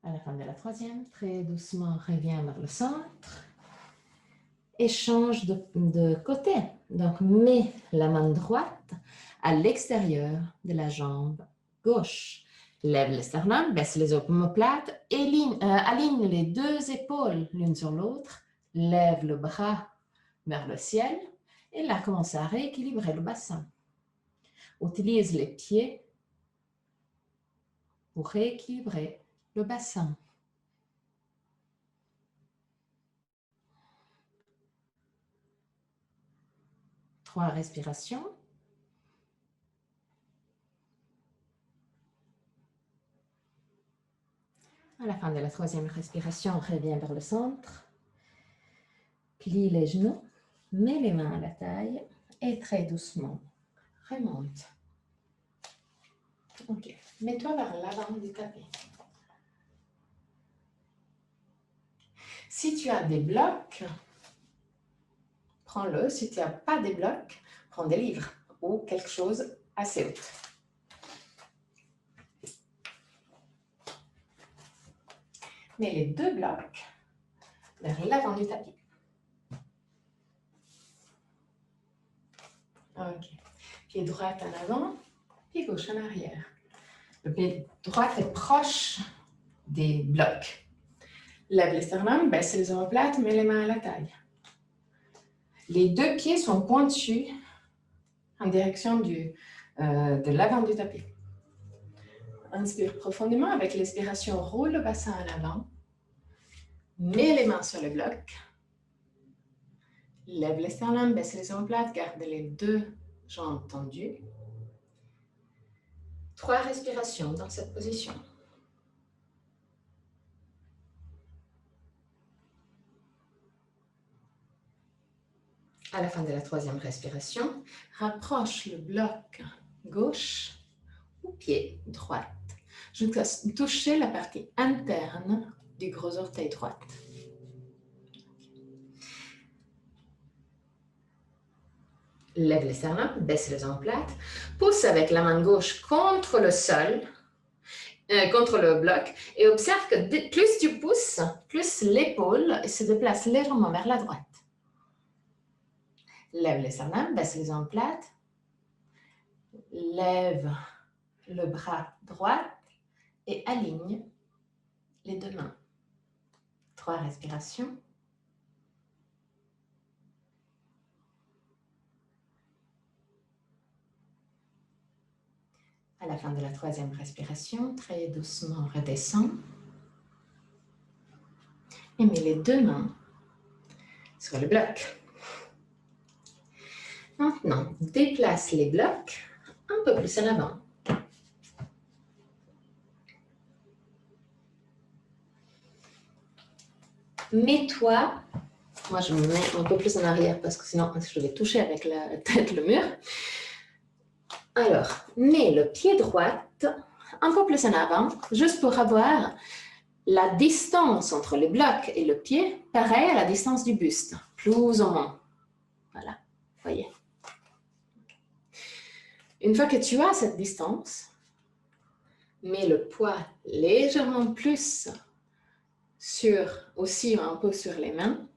À la fin de la 3e, très doucement, reviens vers le centre et change de côté. Donc, mets la main droite à l'extérieur de la jambe gauche. Lève le sternum, baisse les omoplates, aligne les deux épaules l'une sur l'autre, lève le bras vers le ciel et là, commence à rééquilibrer le bassin. Utilise les pieds pour rééquilibrer le bassin. Trois respirations. À la fin de la 3e respiration, reviens vers le centre. Plie les genoux, mets les mains à la taille et très doucement, remonte. Ok, mets-toi vers l'avant du tapis. Si tu as des blocs, prends-le. Si tu n'as pas des blocs, prends des livres ou quelque chose assez haut. Mets les deux blocs vers l'avant du tapis. Ok. Pied droit en avant, pied gauche en arrière. Le pied droit est proche des blocs. Lève les sternums, baisse les omoplates, mets les mains à la taille. Les deux pieds sont pointus en direction de l'avant du tapis. Inspire profondément avec l'expiration, roule le bassin en avant. Mets les mains sur les blocs. Lève les sternums, baisse les omoplates, garde les deux jambes tendues. 3 respirations dans cette position. À la fin de la 3e respiration, rapproche le bloc gauche au pied droit jusqu'à toucher la partie interne du gros orteil droit. Lève les sternums, baisse les omoplates, pousse avec la main gauche contre le sol contre le bloc. Et observe que plus tu pousses, plus l'épaule se déplace légèrement vers la droite. Lève les sternums, baisse les omoplates. Lève le bras droit et aligne les deux mains. 3 respirations. À la fin de la 3e respiration, très doucement redescends et mets les deux mains sur le bloc. Maintenant, déplace les blocs un peu plus en avant. Mets-toi, moi je me mets un peu plus en arrière parce que sinon je vais toucher avec la tête le mur. Alors, mets le pied droit un peu plus en avant, juste pour avoir la distance entre les blocs et le pied, pareil à la distance du buste, plus ou moins. Voilà, voyez. Une fois que tu as cette distance, mets le poids légèrement plus aussi un peu sur les mains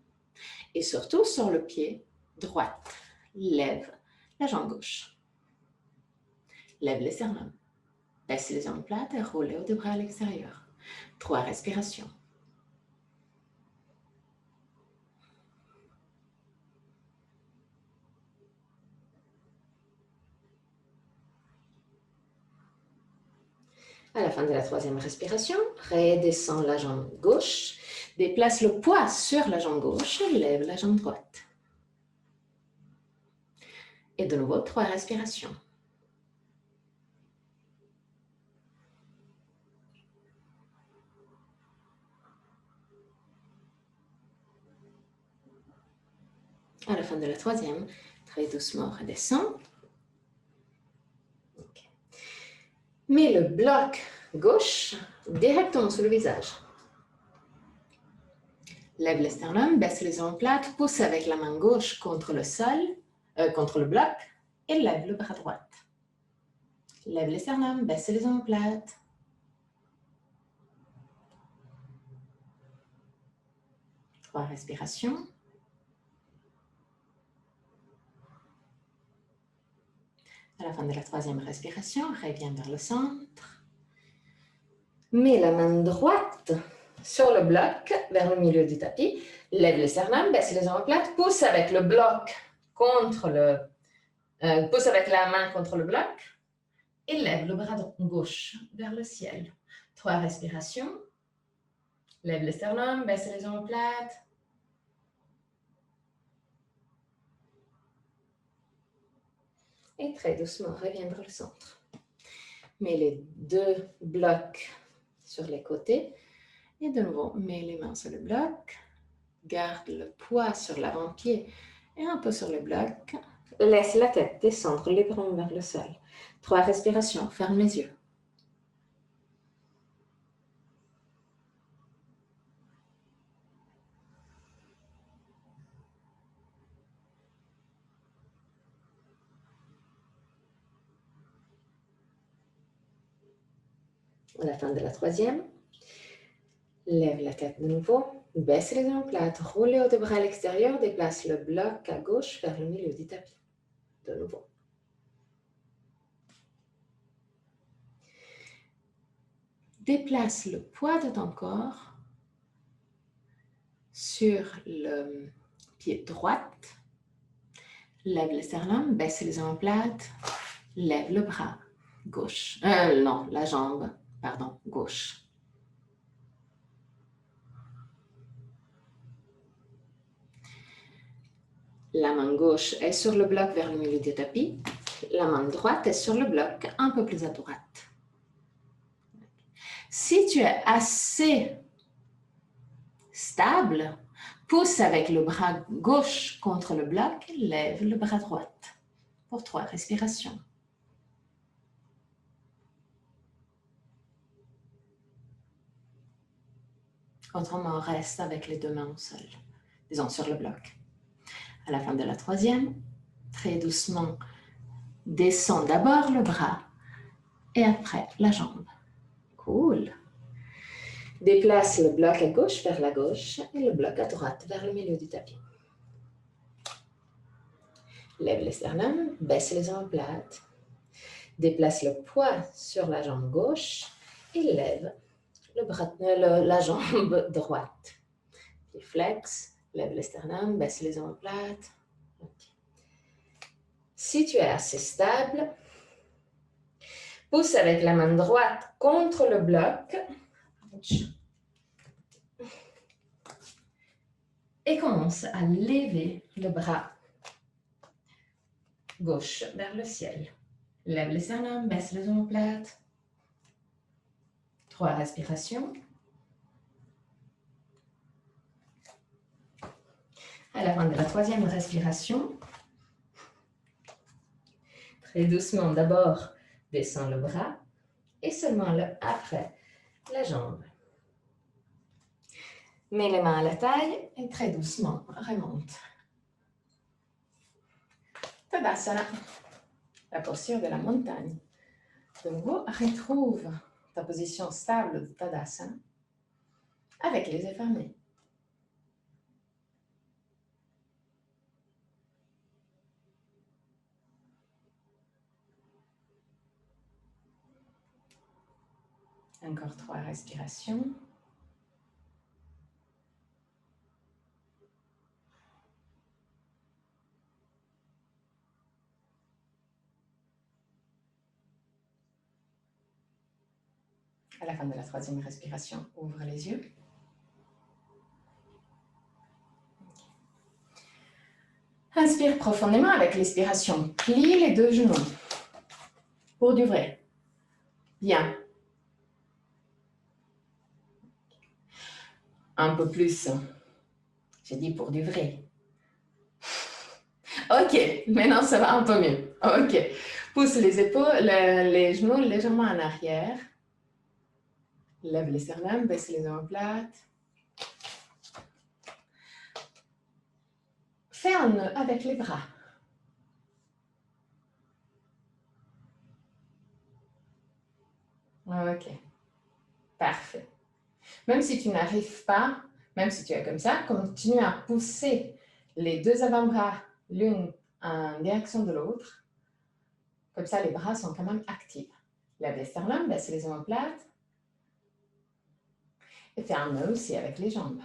et surtout sur le pied droit. Lève la jambe gauche. Lève les sternums. Baisse les omoplates et roule les deux bras à l'extérieur. 3 respirations. À la fin de la 3e respiration, redescends la jambe gauche, déplace le poids sur la jambe gauche, lève la jambe droite. Et de nouveau, 3 respirations. À la fin de la 3e, très doucement, redescends. Okay. Mets le bloc gauche directement sur le visage. Lève les sternums, baisse les omoplates, pousse avec la main gauche contre le sol, contre le bloc, et lève le bras droit. Lève les sternums, baisse les omoplates. Trois respirations. À la fin de la 3e respiration, reviens vers le centre. Mets la main droite sur le bloc, vers le milieu du tapis. Lève le sternum, baisse les omoplates, pousse avec le bloc contre le... pousse avec la main contre le bloc et lève le bras gauche vers le ciel. 3 respirations. Lève le sternum, baisse les omoplates. Et très doucement, reviens vers le centre. Mets les deux blocs sur les côtés. Et de nouveau, mets les mains sur le bloc. Garde le poids sur l'avant-pied et un peu sur le bloc. Laisse la tête descendre légèrement vers le sol. 3 respirations, ferme les yeux. À la fin de la 3e, lève la tête de nouveau, baisse les omoplates, roule les deux bras à l'extérieur, déplace le bloc à gauche vers le milieu du tapis. De nouveau. Déplace le poids de ton corps sur le pied droit. Lève le sternum, baisse les omoplates, lève le bras gauche. Non, la jambe, pardon, gauche. La main gauche est sur le bloc vers le milieu du tapis. La main droite est sur le bloc un peu plus à droite. Si tu es assez stable, pousse avec le bras gauche contre le bloc, lève le bras droit pour 3 respirations. Autrement, reste avec les deux mains au sol, disons sur le bloc. À la fin de la 3e, très doucement, descends d'abord le bras et après la jambe Cool. Déplace le bloc à gauche vers la gauche et le bloc à droite vers le milieu du tapis. Lève les sternums, baisse les omoplates. Déplace le poids sur la jambe gauche et lève la jambe droite. Pied flex, lève les sternums, baisse les omoplates. Okay. Si tu es assez stable, pousse avec la main droite contre le bloc. Et commence à lever le bras gauche vers le ciel. Lève les sternums, baisse les omoplates. 3 respirations. À la fin de la 3e respiration, très doucement d'abord, descends le bras et seulement après la jambe. Mets les mains à la taille et très doucement remonte. Tadasana, la posture de la montagne. De nouveau, retrouve ta position stable de Tadasana avec les yeux fermés. Encore 3 respirations. À la fin de la 3e respiration, ouvre les yeux. Inspire profondément avec l'expiration. Plie les 2 genoux. Pour du vrai. Bien. Un peu plus. J'ai dit pour du vrai. Ok, maintenant ça va un peu mieux. Ok. Pousse les épaules, les genoux légèrement en arrière. Lève les sternums, baisse les omoplates. Fais un nœud avec les bras. Ok. Parfait. Même si tu n'arrives pas, même si tu es comme ça, continue à pousser les 2 avant-bras l'une en direction de l'autre. Comme ça, les bras sont quand même actifs. Lève les sternums, baisse les omoplates. Et fais un nœud aussi avec les jambes.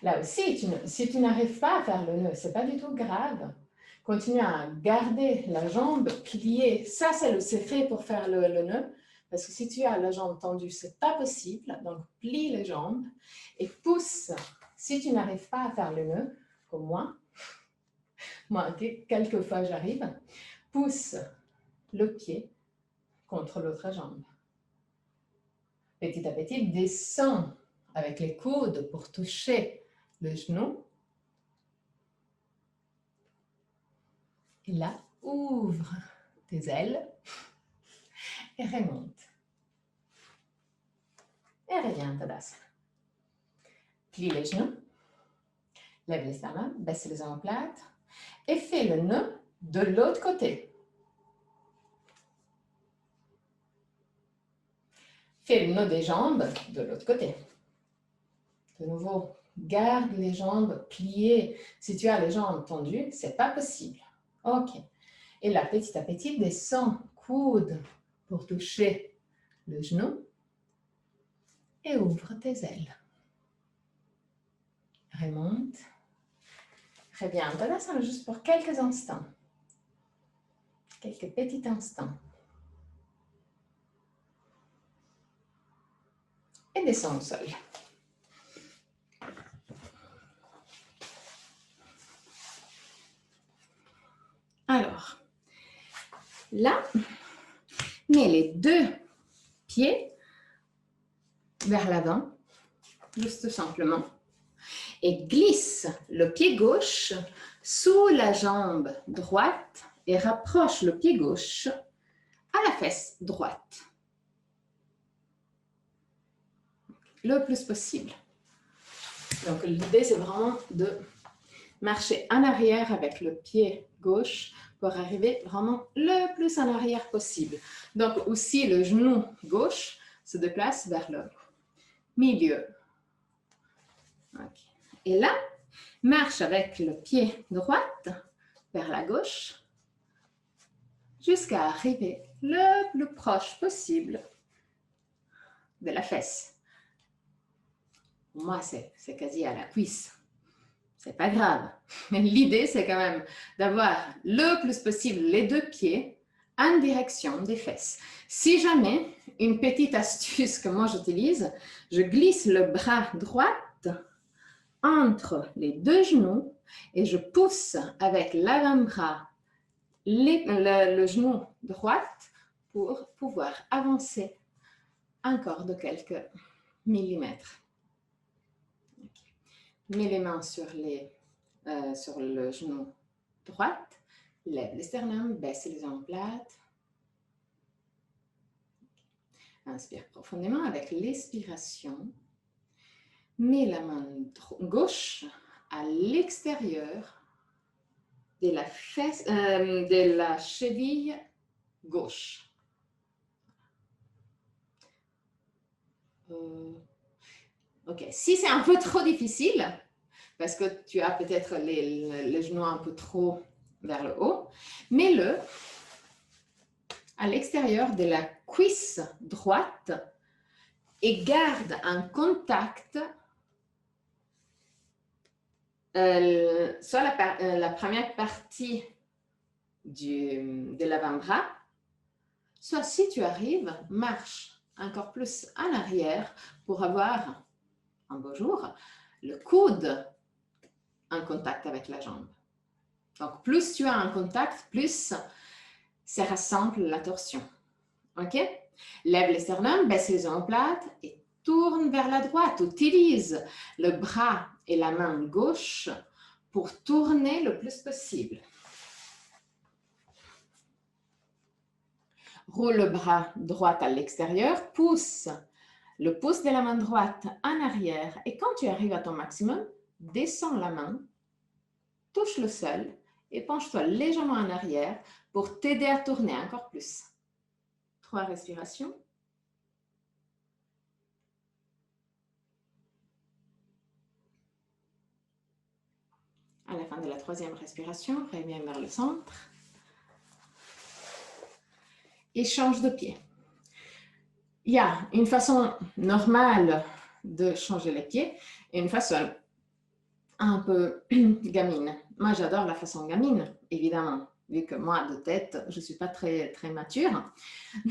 Là aussi, si tu n'arrives pas à faire le nœud, ce n'est pas du tout grave. Continue à garder la jambe pliée. Ça, c'est le secret pour faire le nœud. Parce que si tu as la jambe tendue, ce n'est pas possible. Donc, plie les jambes et pousse. Si tu n'arrives pas à faire le nœud, comme moi, quelquefois j'arrive, pousse le pied contre l'autre jambe. Petit à petit, descends avec les coudes pour toucher le genou. Et là, ouvre tes ailes et remonte. Et reviens, Tadasana. Plie les genoux, lève les sternums, baisse les omoplates et fais le nœud de l'autre côté. Fais le nœud des jambes de l'autre côté. De nouveau, garde les jambes pliées. Si tu as les jambes tendues, ce n'est pas possible. Ok. Et là, petit à petit, descends, coude pour toucher le genou et ouvre tes ailes. Remonte. Reviens. Tadasana juste pour quelques instants. Quelques petits instants. Et descends au sol. Alors, là, mets les 2 pieds vers l'avant, juste simplement, et glisse le pied gauche sous la jambe droite et rapproche le pied gauche à la fesse droite. Le plus possible. Donc, l'idée, c'est vraiment de marcher en arrière avec le pied gauche pour arriver vraiment le plus en arrière possible. Donc aussi le genou gauche se déplace vers le milieu. Okay. Et là, marche avec le pied droit vers la gauche jusqu'à arriver le plus proche possible de la fesse. Pour moi, c'est quasi à la cuisse. C'est pas grave. Mais l'idée, c'est quand même d'avoir le plus possible les deux pieds en direction des fesses. Si jamais, une petite astuce que moi j'utilise, je glisse le bras droit entre les deux genoux et je pousse avec l'avant-bras le genou droit pour pouvoir avancer encore de quelques millimètres. Okay. Mets les mains sur le genou droit, lève le sternum, baisse les omoplates. Inspire profondément avec l'expiration. Mets la main gauche à l'extérieur de la cheville gauche. Ok, si c'est un peu trop difficile, parce que tu as peut-être les genoux un peu trop vers le haut, mets-le à l'extérieur de la cuisse droite et garde un contact sur la première partie de l'avant-bras, soit si tu arrives, marche encore plus en arrière pour avoir un beau jour le coude en contact avec la jambe. Donc, plus tu as un contact, plus ça rassemble la torsion. OK? Lève les sternum, baisse les omoplates et tourne vers la droite. Utilise le bras et la main gauche pour tourner le plus possible. Roule le bras droit à l'extérieur, pousse le pouce de la main droite en arrière et quand tu arrives à ton maximum, descends la main, touche le sol et penche-toi légèrement en arrière pour t'aider à tourner encore plus. 3 respirations. À la fin de la 3e respiration, reviens vers le centre. Et change de pied. Il y a une façon normale de changer les pieds et une façon un peu gamine. Moi, j'adore la façon gamine, évidemment, vu que moi, de tête, je ne suis pas très, très mature.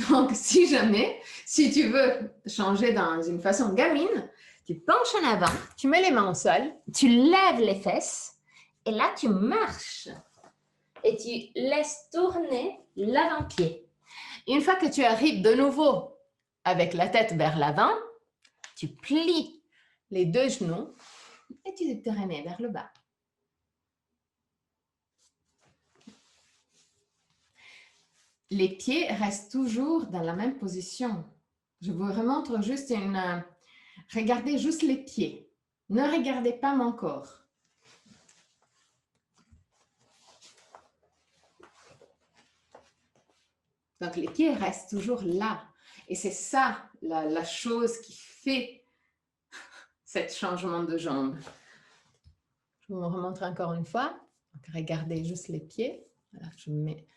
Donc, si tu veux changer dans une façon gamine, tu penches en avant, tu mets les mains au sol, tu lèves les fesses et là, tu marches et tu laisses tourner l'avant-pied. Une fois que tu arrives de nouveau avec la tête vers l'avant, tu plies les deux genoux et tu te remets vers le bas. Les pieds restent toujours dans la même position. Je vous remontre juste regardez juste les pieds. Ne regardez pas mon corps. Donc, les pieds restent toujours là. Et c'est ça, la chose qui fait ce changement de jambe. Je vous remontre encore une fois. Donc, regardez juste les pieds. Voilà, je me mets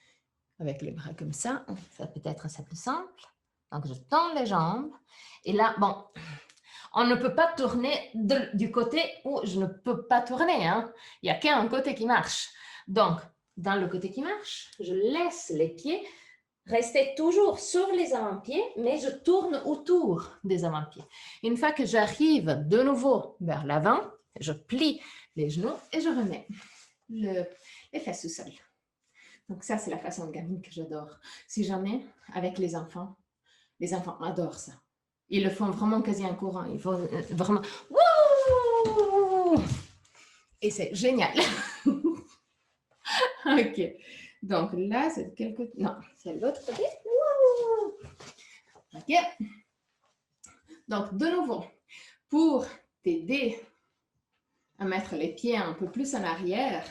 avec les bras comme ça. Ça peut être ça plus simple. Donc, je tends les jambes. Et là, bon, on ne peut pas tourner du côté où je ne peux pas tourner. Hein. Il n'y a qu'un côté qui marche. Donc, dans le côté qui marche, je laisse les pieds rester toujours sur les avant-pieds, mais je tourne autour des avant-pieds. Une fois que j'arrive de nouveau vers l'avant, je plie les genoux et je remets les fesses au sol. Donc ça, c'est la façon gamine que j'adore. Si jamais, avec les enfants adorent ça. Ils le font vraiment quasi en courant. Ils font vraiment... Wouh! Et c'est génial. OK. Donc là, c'est non, c'est l'autre côté. OK. Donc, de nouveau, pour t'aider à mettre les pieds un peu plus en arrière,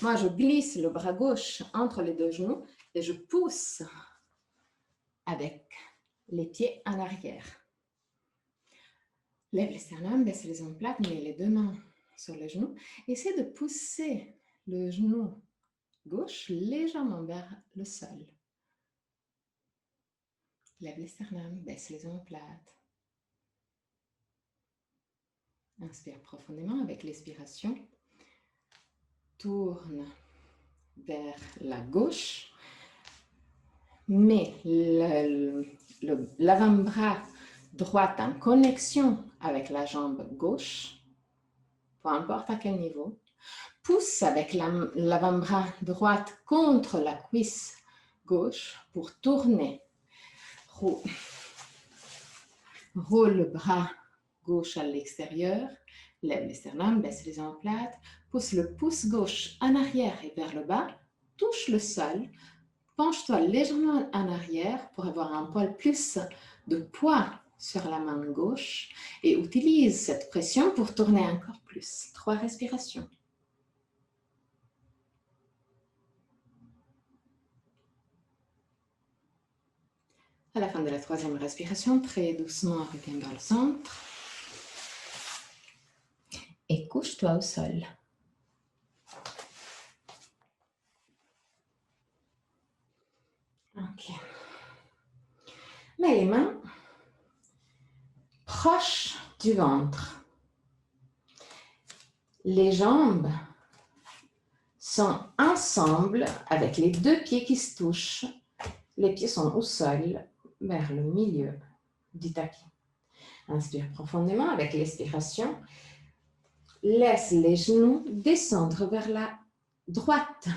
moi, je glisse le bras gauche entre les deux genoux et je pousse avec les pieds en arrière. Lève les sternums, baisse les omoplates, mets les deux mains sur les genoux. Essaie de pousser le genou gauche légèrement vers le sol. Lève les sternums, baisse les omoplates. Inspire profondément avec l'expiration. Tourne vers la gauche. Mets l'avant-bras droit en connexion avec la jambe gauche, peu importe à quel niveau. Pousse avec l'avant-bras droit contre la cuisse gauche pour tourner. Roule le bras gauche à l'extérieur, lève les sternums, baisse les omoplates, pousse le pouce gauche en arrière et vers le bas, touche le sol, penche-toi légèrement en arrière pour avoir un poil plus de poids sur la main gauche et utilise cette pression pour tourner encore plus. 3 respirations. À la fin de la 3e respiration, très doucement, reviens vers le centre et couche-toi au sol. Ok. Mets les mains proches du ventre. Les jambes sont ensemble avec les 2 pieds qui se touchent. Les pieds sont au sol, vers le milieu du tapis. Inspire profondément avec l'expiration. Laisse les genoux descendre vers la droite.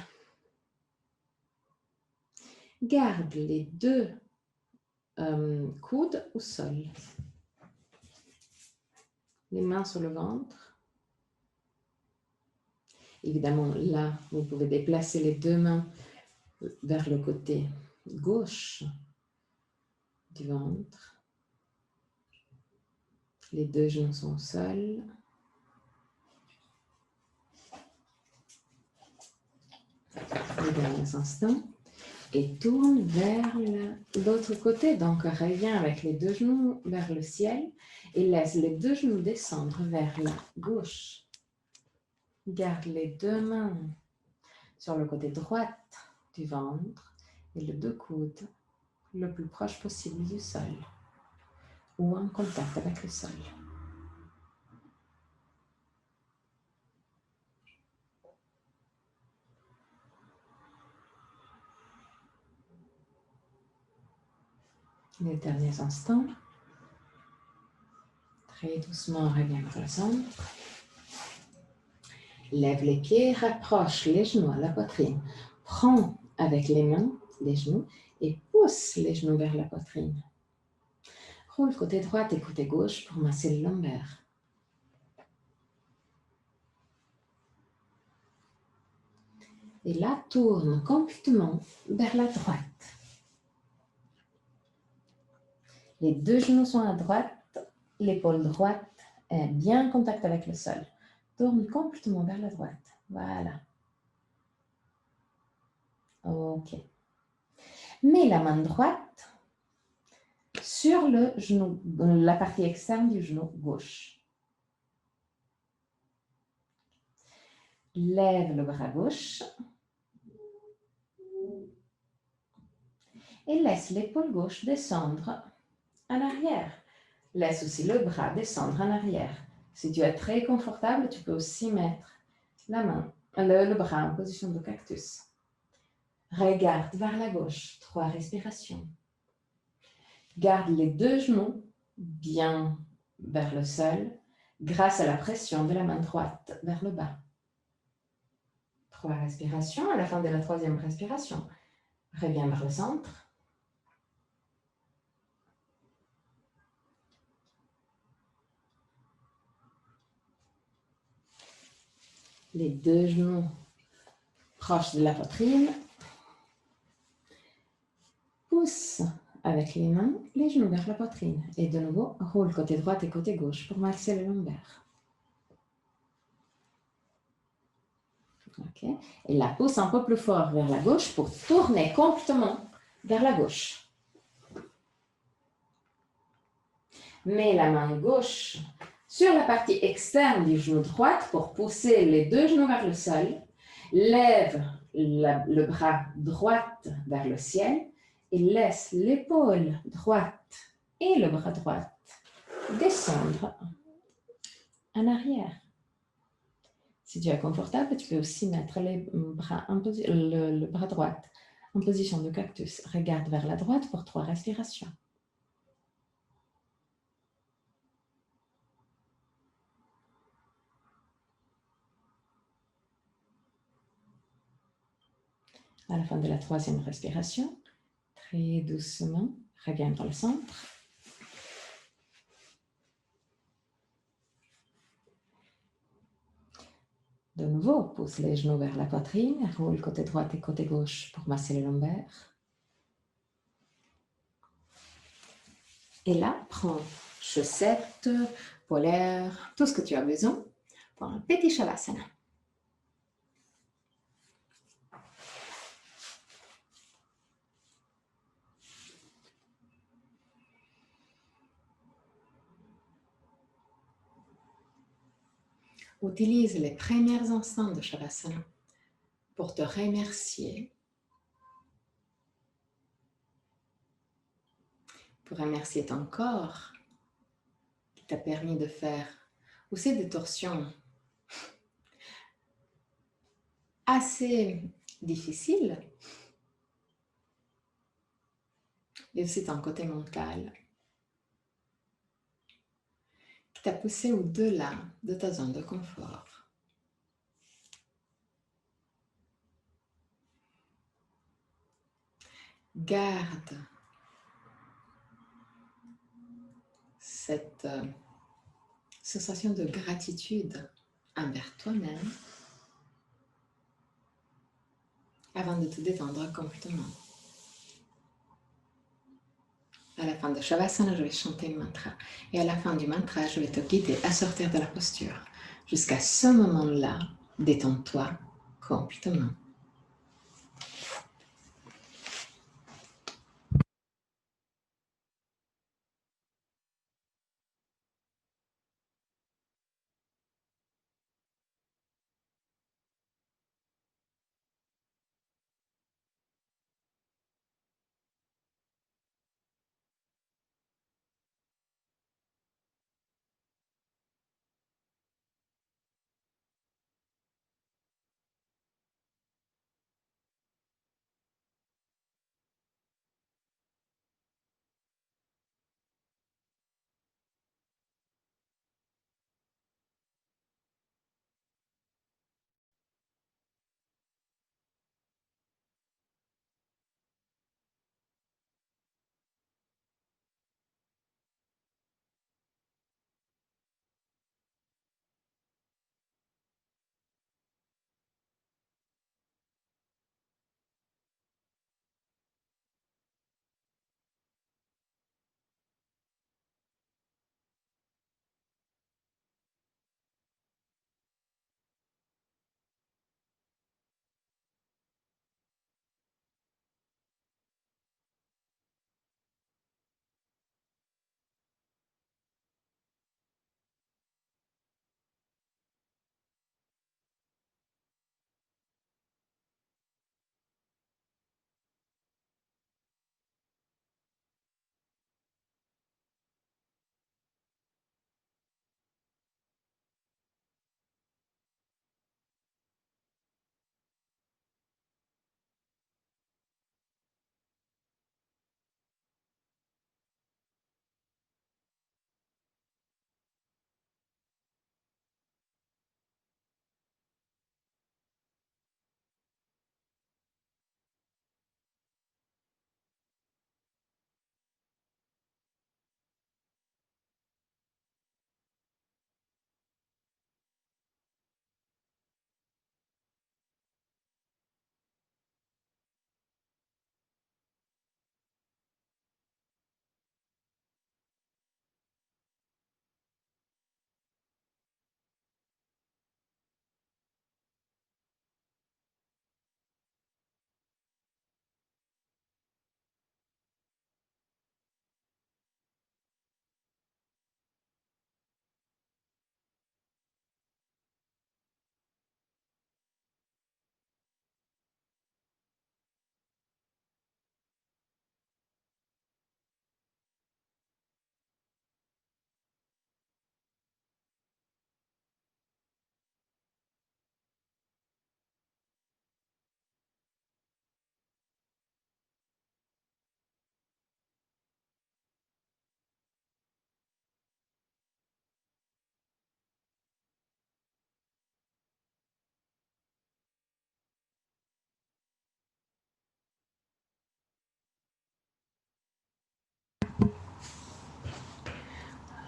Garde les 2 coudes au sol. Les mains sur le ventre. Évidemment, là, vous pouvez déplacer les 2 mains vers le côté gauche du ventre. Les 2 genoux sont au sol. Les derniers instants. Et tourne vers l'autre côté. Donc, reviens avec les 2 genoux vers le ciel et laisse les 2 genoux descendre vers la gauche. Garde les 2 mains sur le côté droit du ventre et les 2 coudes le plus proche possible du sol ou en contact avec le sol. Les derniers instants. Très doucement, reviens vers le centre. Lève les pieds, rapproche les genoux à la poitrine. Prends avec les mains les genoux et pousse les genoux vers la poitrine. Roule côté droit et côté gauche pour masser le lombaire. Et là, tourne complètement vers la droite. Les 2 genoux sont à droite, l'épaule droite est bien en contact avec le sol. Tourne complètement vers la droite. Voilà. Ok. Mets la main droite sur le genou, la partie externe du genou gauche. Lève le bras gauche et laisse l'épaule gauche descendre en arrière. Laisse aussi le bras descendre en arrière. Si tu es très confortable, tu peux aussi mettre la main, le bras en position de cactus. Regarde vers la gauche, 3 respirations. Garde les 2 genoux bien vers le sol grâce à la pression de la main droite vers le bas. 3 respirations. À la fin de la 3e respiration, reviens vers le centre. Les 2 genoux proches de la poitrine. Pousse avec les mains les genoux vers la poitrine. Et de nouveau, roule côté droit et côté gauche pour masser le lombaire. OK. Et la pousse un peu plus fort vers la gauche pour tourner complètement vers la gauche. Mets la main gauche sur la partie externe du genou droit pour pousser les deux genoux vers le sol. Lève le bras droit vers le ciel et laisse l'épaule droite et le bras droit descendre en arrière. Si tu es confortable, tu peux aussi mettre le bras droit en position de cactus. Regarde vers la droite pour 3 respirations. À la fin de la 3e respiration, très doucement, reviens dans le centre. De nouveau, pousse les genoux vers la poitrine, roule côté droit et côté gauche pour masser les lombaires. Et là, prends chaussettes, polaires, tout ce que tu as besoin pour un petit Shavasana. Utilise les premiers instants de Shavasana pour te remercier, pour remercier ton corps qui t'a permis de faire aussi des torsions assez difficiles, et aussi ton côté mental qui t'a poussé au-delà de ta zone de confort. Garde cette sensation de gratitude envers toi-même avant de te détendre complètement. À la fin de Shavasana, je vais chanter le mantra. Et à la fin du mantra, je vais te guider à sortir de la posture. Jusqu'à ce moment-là, détends-toi complètement.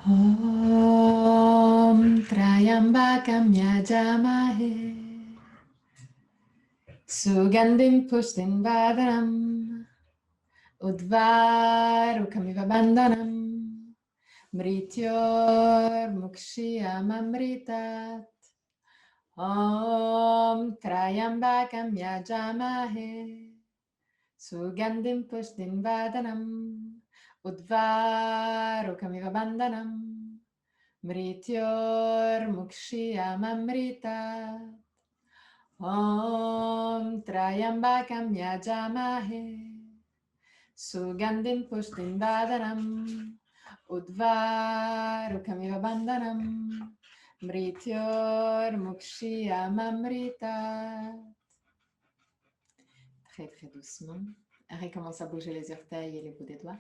Om Trayambakam Yajamahe Sugandim Pushtin Vadaram Udvarukamiva Bandhanam Mrityor Mukshiyamamritat Om Trayambakam Yajamahe Sugandim Pushtin Vadanam Udvarukamiva Bandhanam Mrityor Mukshiyamamritat Om Trayambakam Yajamahe Sugandim Pushtin Vadanam Udvarukamiva Bandhanam Mrityor Mukshiyamamritat. Très très doucement. Recommence à bouger les orteils et les bouts des doigts.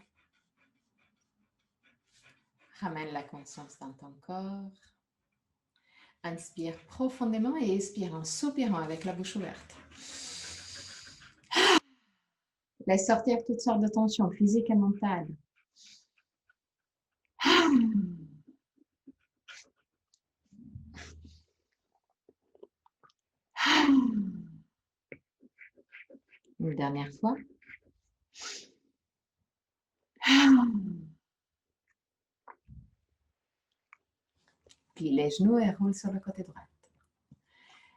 Ramène la conscience dans ton corps. Inspire profondément et expire en soupirant avec la bouche ouverte. Laisse sortir toutes sortes de tensions physiques et mentales. Une dernière fois. Plie les genoux et roule sur le côté droit.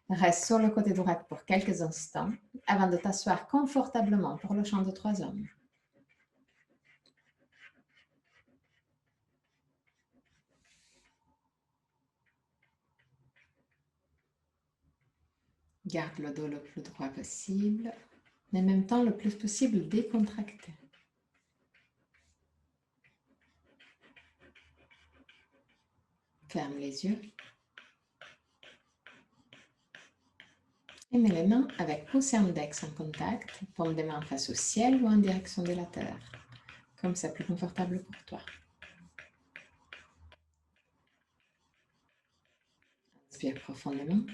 Reste sur le côté droit pour quelques instants avant de t'asseoir confortablement pour le chant de 3 hommes. Garde le dos le plus droit possible, mais en même temps le plus possible décontracté. Ferme les yeux. Et mets les mains avec pouce et index en contact, paume des mains face au ciel ou en direction de la terre, comme c'est plus confortable pour toi. Inspire profondément.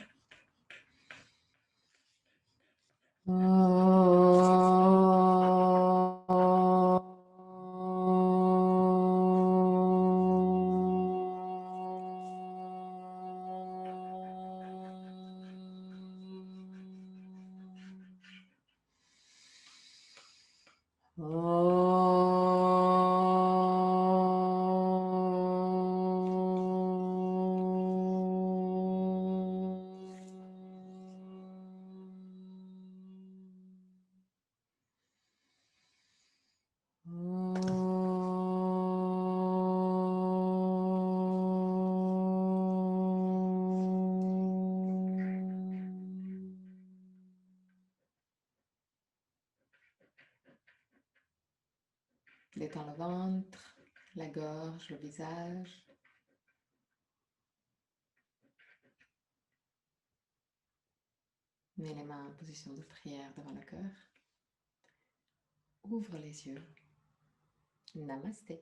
Détends le ventre, la gorge, le visage. Mets les mains en position de prière devant le cœur. Ouvre les yeux. Namasté.